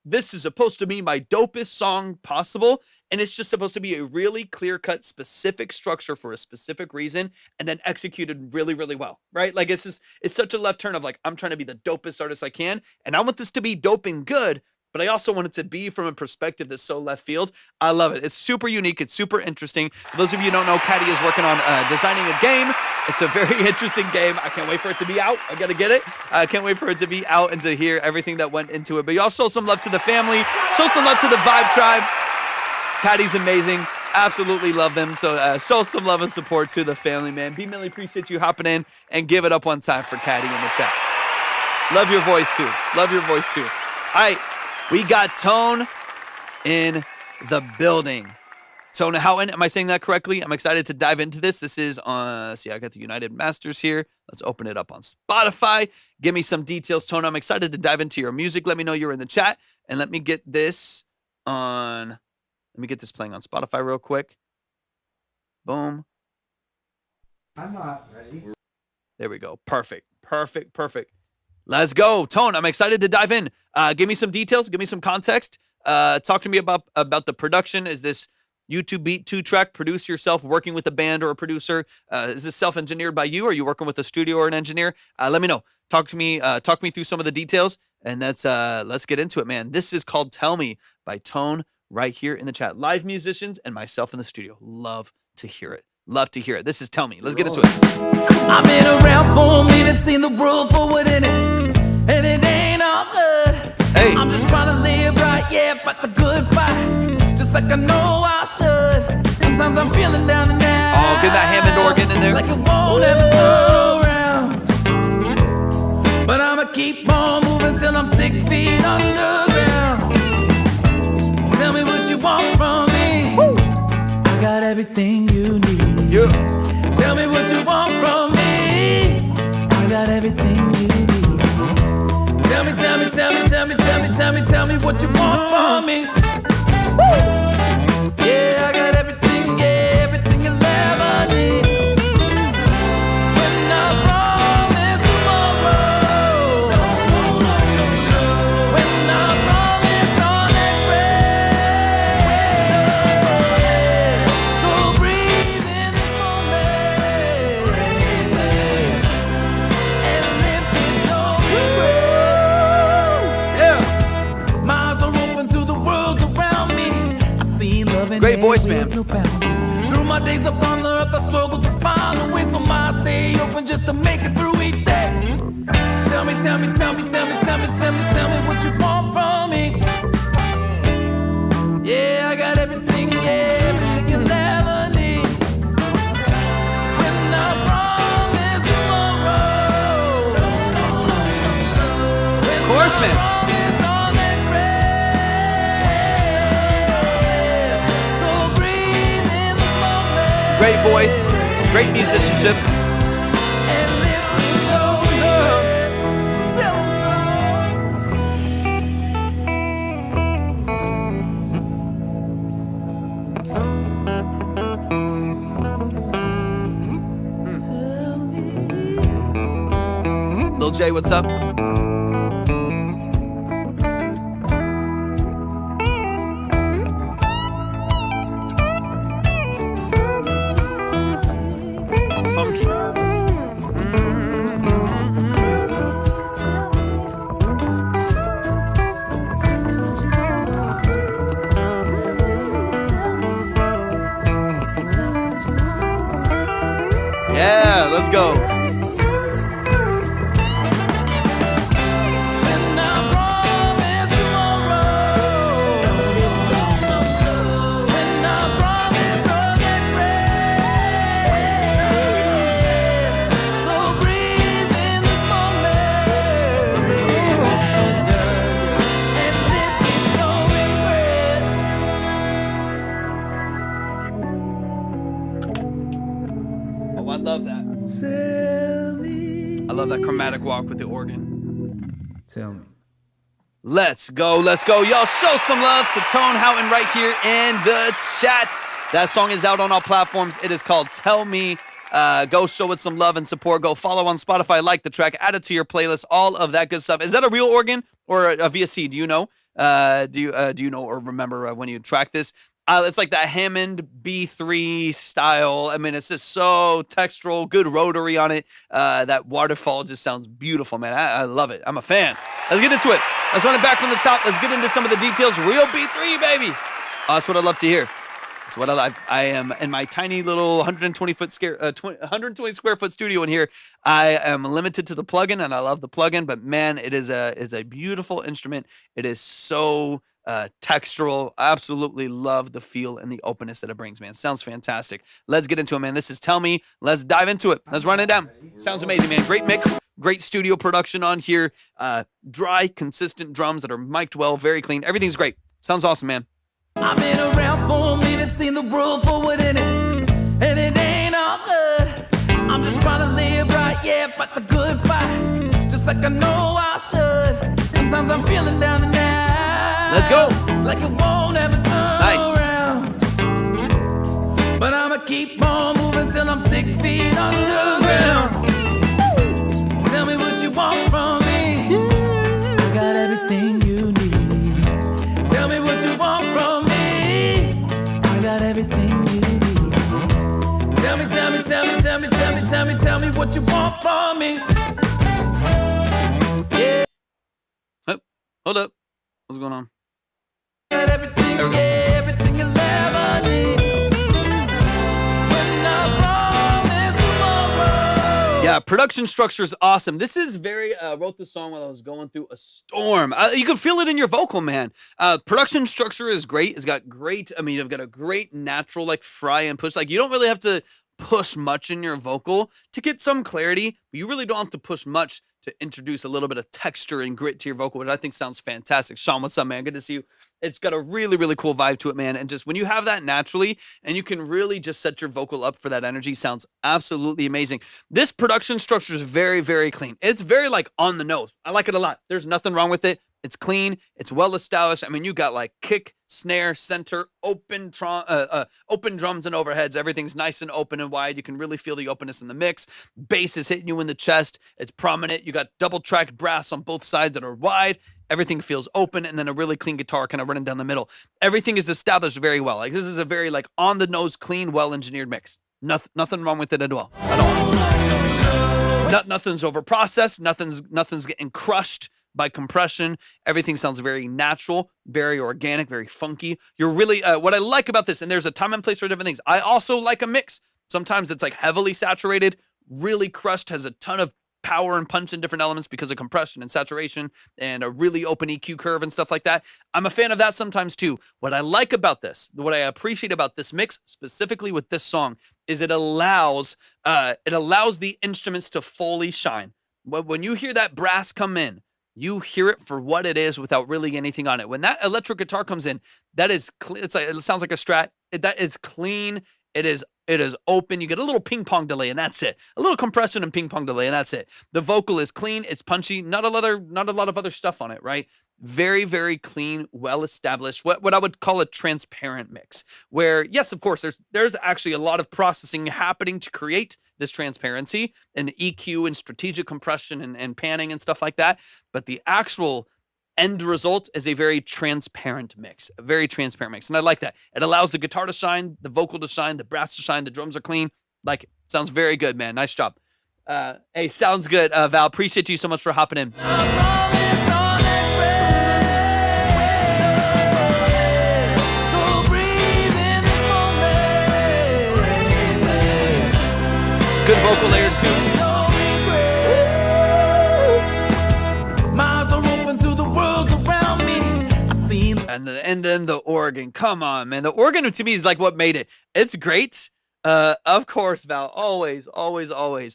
this is supposed to be my dopest song possible, and it's just supposed to be a really clear-cut, specific structure for a specific reason, and then executed really, really well, right? Like it's such a left turn of like, I'm trying to be the dopest artist I can, and I want this to be dope and good, but I also want it to be from a perspective that's so left field. I love it. It's super unique. It's super interesting. For those of you who don't know, Caddy is working on designing a game. It's a very interesting game. I can't wait for it to be out. I got to get it. I can't wait for it to be out and to hear everything that went into it. But y'all show some love to the family. Show some love to the Vibe Tribe. Caddy's amazing. Absolutely love them. So show some love and support to the family, man. B Millie, appreciate you hopping in, and give it up one time for Caddy in the chat. Love your voice too. Love your voice too. All right. We got Tone in the building. Tone Houghton, am I saying that correctly? I'm excited to dive into this. This is on, I got the United Masters here. Let's open it up on Spotify. Give me some details, Tone. I'm excited to dive into your music. Let me know you're in the chat. And let me get this playing on Spotify real quick. Boom. I'm not ready. There we go. Perfect. Let's go. Tone, I'm excited to dive in. Give me some details. Give me some context. Talk to me about the production. Is this YouTube beat 2-track? Produce yourself working with a band or a producer? Is this self-engineered by you? Or are you working with a studio or an engineer? Let me know. Talk me through some of the details, and let's get into it, man. This is called Tell Me by Tone right here in the chat. Live musicians and myself in the studio. Love to hear it. This is Tell Me. Let's get into it. I've been around for a minute, seen the world for what in it, and it ain't all good. Hey. I'm just trying to live right, yeah, fight the good fight, just like I know I should. Sometimes I'm feeling down and out. Oh, get that Hammond organ in there. Like it won't ever turn around. But I'ma keep on moving till I'm 6 feet underground. Tell me what you want from me. Woo. I got everything you need. Yeah. Tell me what you want from me. I got everything you need. Tell me what you want from me. Woo. Yeah, I got everything, everything you'll ever need. When I promise tomorrow, when I promise on express, so breathe in this moment, and live with no regrets. Yeah. My eyes are open to the world around me. I see love in Great voice, man. no boundaries. Through my days upon the earth, I struggle to find a way, so my eyes stay open just to make it through each day. Tell me what you want from me. Yeah, I got everything, everything you'll ever need. When I promise tomorrow, Of course, man. Great voice, great musicianship. Lil J, what's up? Funky. Yeah, let's go. When I promise tomorrow, when I promise love express, so breathe in this moment and live with no regrets. Oh, I love that. Tell me. I love that chromatic walk with the organ. Tell me. Let's go, let's go. Y'all show some love to Tone Houghton right here in the chat. That song is out on all platforms. It is called Tell Me. Go show it some love and support. Go follow on Spotify, like the track, add it to your playlist, all of that good stuff. Is that a real organ or a VSC? Do you know? Do you know or remember when you track this? It's like that Hammond B3 style. I mean, it's just so textural, good rotary on it. That waterfall just sounds beautiful, man. I love it. I'm a fan. Let's get into it. Let's run it back from the top. Let's get into some of the details. Real B3, baby. That's what I love to hear. That's what I like. I am in my tiny little 120 square foot studio in here. I am limited to the plugin, and I love the plugin. But man, it is a beautiful instrument. It is so textural. I absolutely love the feel and the openness that it brings, man. Sounds fantastic. Let's get into it, man. This is Tell Me. Let's dive into it. Let's run it down. Sounds amazing, man. Great mix. Great studio production on here. Dry, consistent drums that are mic'd well, very clean. Everything's great. Sounds awesome, man. I've been around for a minute, seen the world for what in it, and it ain't all good. I'm just trying to live right, yeah, fight the good fight, just like I know I should. Sometimes I'm feeling down and out. Let's go. Like it won't ever turn Nice. around. But I'ma keep on moving till I'm 6 feet underground. Tell me what you want from me. I got everything you need. Tell me what you want from me. I got everything you need. Tell me what you want from me. Yeah. Oh, hold up. What's going on? Got everything, yeah, everything you'll ever need. When I promise tomorrow. Yeah, production structure is awesome. This is very, wrote this song while I was going through a storm. You can feel it in your vocal, man. Production structure is great. It's got great, you've got a great natural, like, fry and push. Like, you don't really have to push much in your vocal to get some clarity, but you really don't have to push much to introduce a little bit of texture and grit to your vocal, which I think sounds fantastic. Sean, what's up, man? Good to see you. It's got a really, really cool vibe to it, man. And just when you have that naturally and you can really just set your vocal up for that energy, sounds absolutely amazing. This production structure is very, very clean. It's very like on the nose. I like it a lot. There's nothing wrong with it. It's clean. It's well established. I mean, you got like kick, snare, center, open drums and overheads. Everything's nice and open and wide. You can really feel the openness in the mix. Bass is hitting you in the chest. It's prominent. You got double tracked brass on both sides that are wide. Everything feels open, and then a really clean guitar kind of running down the middle. Everything is established very well. Like this is a very like on the nose, clean, well engineered mix. Nothing wrong with it at all. Nothing's over processed. Nothing's getting crushed by compression. Everything sounds very natural, very organic, very funky. You're really what I like about this, and there's a time and place for different things. I also like a mix. Sometimes it's like heavily saturated, really crushed, has a ton of power and punch in different elements because of compression and saturation and a really open EQ curve and stuff like that. I'm a fan of that sometimes too. What I like about this, what I appreciate about this mix, specifically with this song, is it allows the instruments to fully shine. When you hear that brass come in, you hear it for what it is without really anything on it. When that electric guitar comes in, that is it sounds like a Strat. That is clean. It is open. You get a little ping pong delay, and that's it. A little compression and ping pong delay, and that's it. The vocal is clean. It's punchy. Not a lot of other stuff on it, right? Very, very clean, well established. What I would call a transparent mix. Where yes, of course, there's actually a lot of processing happening to create this transparency and EQ and strategic compression and panning and stuff like that. But the actual end result is a very transparent mix, And I like that. It allows the guitar to shine, the vocal to shine, the brass to shine, the drums are clean. Like it. Sounds very good, man. Nice job. Hey, sounds good. Val, appreciate you so much for hopping in. Good vocal layers too. Miles are open to the world around me. I seen And then the organ. Come on, man. The organ to me is like what made it. It's great. Of course, Val. Always. The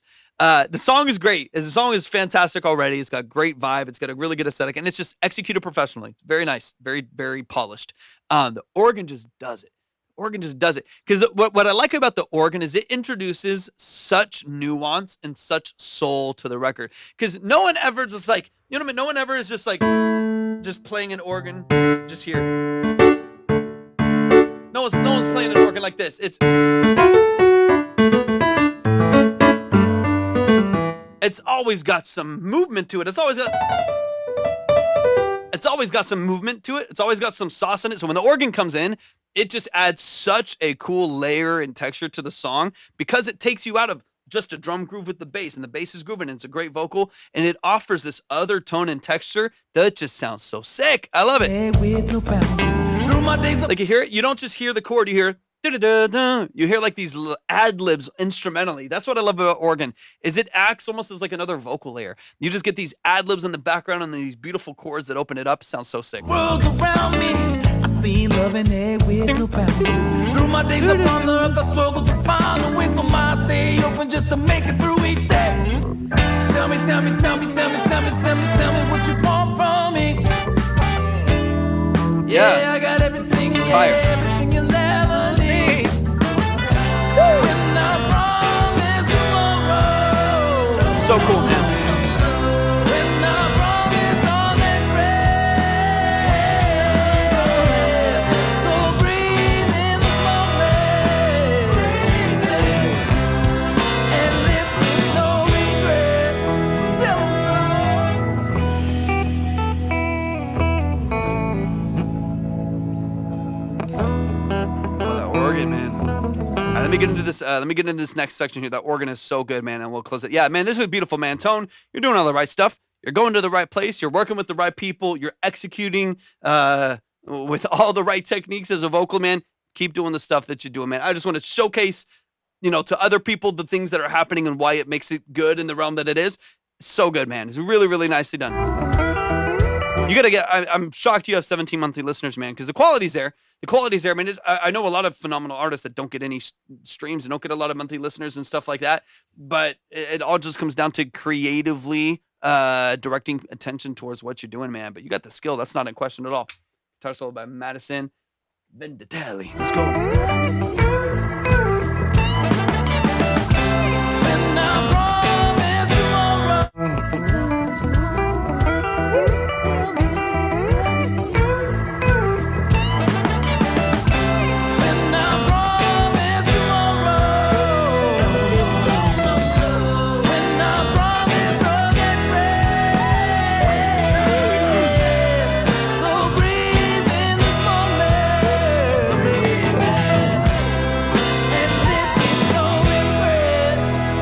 song is great. The song is fantastic already. It's got great vibe. It's got a really good aesthetic, and it's just executed professionally. It's very nice. Very, very polished. The organ just does it. Because what I like about the organ is it introduces such nuance and such soul to the record. Because no one ever just like, you know what I mean? No one ever is just like, just playing an organ, just here. No one's playing an organ like this. It's always got some movement to it. It's always got some movement to it. It's always got some sauce in it. So when the organ comes in, it just adds such a cool layer and texture to the song because it takes you out of just a drum groove with the bass, and the bass is grooving, and it's a great vocal, and it offers this other tone and texture that just sounds so sick. I love it. Like you hear it, you don't just hear the chord, you hear da-da-da-da. You hear like these ad-libs instrumentally. That's what I love about organ, is it acts almost as like another vocal layer. You just get these ad-libs in the background and these beautiful chords that open it up. Sounds so sick. Worlds around me, I seen love in there with no boundaries. Through my days upon the earth, I struggled to find a way, so my stay open just to make it through each day. Tell me what you want from me. Yeah, I got everything, Fire. everything you'll ever need. When I promise tomorrow. so cool, man. When I promise all that's breath. So breathe in this moment. And live with no regrets. Tell 'em Oh, that organ, man. All right, let me get into this. Let me get into this next section here. That organ is so good, man, and we'll close it. Yeah, man, this is beautiful, man. Tone, you're doing all the right stuff. You're going to the right place. You're working with the right people. You're executing with all the right techniques as a vocal man. Keep doing the stuff that you're doing, man. I just want to showcase, to other people the things that are happening and why it makes it good in the realm that it is. So good, man. It's really, really nicely done. You gotta get. I'm shocked you have 17 monthly listeners, man, because the quality's there. The quality's there. I mean, I know a lot of phenomenal artists that don't get any streams and don't get a lot of monthly listeners and stuff like that. But it all just comes down to creatively directing attention towards what you're doing, man. But you got the skill. That's not in question at all. Guitar solo by Madison Venditelli. Let's go. when I promise tomorrow. When I promise tomorrow. When I promise all that's breath. So breathe in this moment. And live with no regrets.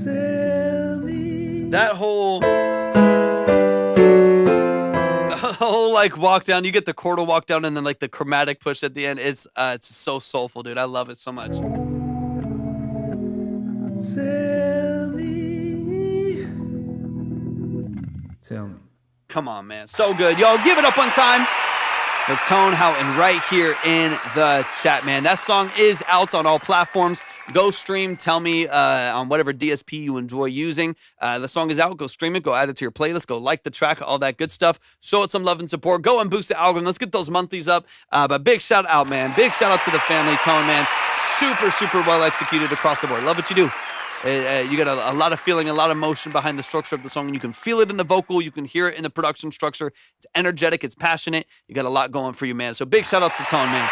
Tell me. That whole like walk down, you get the chordal walk down and then like the chromatic push at the end. It's so soulful, dude. I love it so much. Tell me. Tell me. Come on, man. So good. Yo, give it up one time for Tone Houghton right here in the chat, man. That song is out on all platforms. Go stream. Tell me on whatever DSP you enjoy using. The song is out. Go stream it. Go add it to your playlist. Go like the track. All that good stuff. Show it some love and support. Go and boost the algorithm. Let's get those monthlies up. But big shout out, man. Big shout out to the family, Tone, man. Super, super well executed across the board. Love what you do. You got a lot of feeling, a lot of emotion behind the structure of the song, and you can feel it in the vocal. You can hear it in the production structure. It's energetic. It's passionate. You got a lot going for you, man. So big shout out to Tone, man.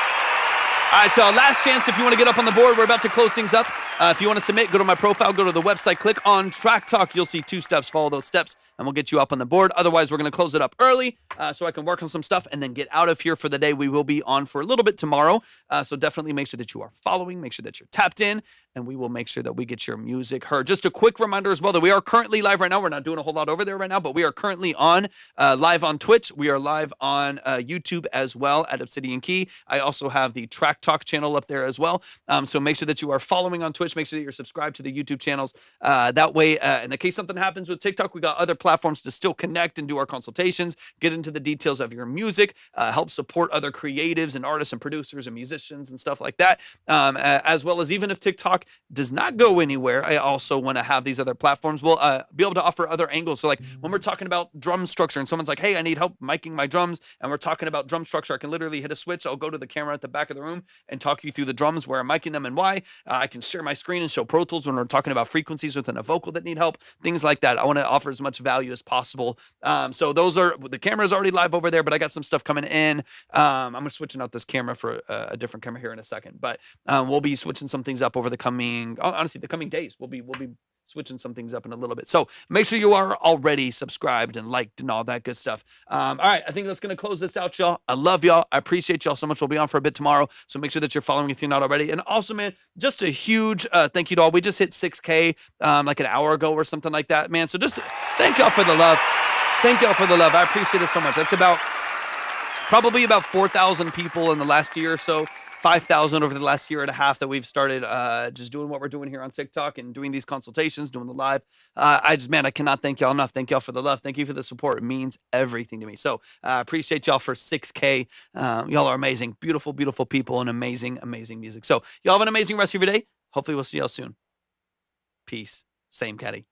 All right, so last chance if you want to get up on the board. We're about to close things up. If you want to submit, go to my profile, go to the website, click on Track Talk. You'll see 2 steps. Follow those steps, and we'll get you up on the board. Otherwise, we're going to close it up early so I can work on some stuff and then get out of here for the day. We will be on for a little bit tomorrow, so definitely make sure that you are following, make sure that you're tapped in, and we will make sure that we get your music heard. Just a quick reminder as well that we are currently live right now. We're not doing a whole lot over there right now, but we are currently on live on Twitch. We are live on YouTube as well at Obsidian Key. I also have the Track Talk channel up there as well. So make sure that you are following on Twitch. Make sure that you're subscribed to the YouTube channels. That way, in the case something happens with TikTok, we got other platforms to still connect and do our consultations, get into the details of your music, help support other creatives and artists and producers and musicians and stuff like that. As well as even if TikTok does not go anywhere, I also want to have these other platforms. We'll be able to offer other angles. So like when we're talking about drum structure and someone's like, hey, I need help miking my drums, and we're talking about drum structure, I can literally hit a switch. I'll go to the camera at the back of the room and talk you through the drums, where I'm miking them and why. I can share my screen and show Pro Tools when we're talking about frequencies within a vocal that need help, things like that. I want to offer as much value as possible. So those are, the camera's already live over there, but I got some stuff coming in. I'm switching out this camera for a different camera here in a second, but we'll be switching some things up over the coming, honestly, the coming days. We'll be switching some things up in a little bit. So make sure you are already subscribed and liked and all that good stuff. All right, I think that's going to close this out, y'all. I love y'all. I appreciate y'all so much. We'll be on for a bit tomorrow, so make sure that you're following if you're not already. And also, man, just a huge thank you to all. We just hit 6K like an hour ago or something like that, man. So just thank y'all for the love. Thank y'all for the love. I appreciate it so much. That's probably about 4,000 people in the last year or so. 5,000 over the last year and a half that we've started just doing what we're doing here on TikTok and doing these consultations, doing the live. I cannot thank y'all enough. Thank y'all for the love. Thank you for the support. It means everything to me. So I appreciate y'all for 6K. Y'all are amazing. Beautiful, beautiful people and amazing, amazing music. So y'all have an amazing rest of your day. Hopefully we'll see y'all soon. Peace. Same Caddy.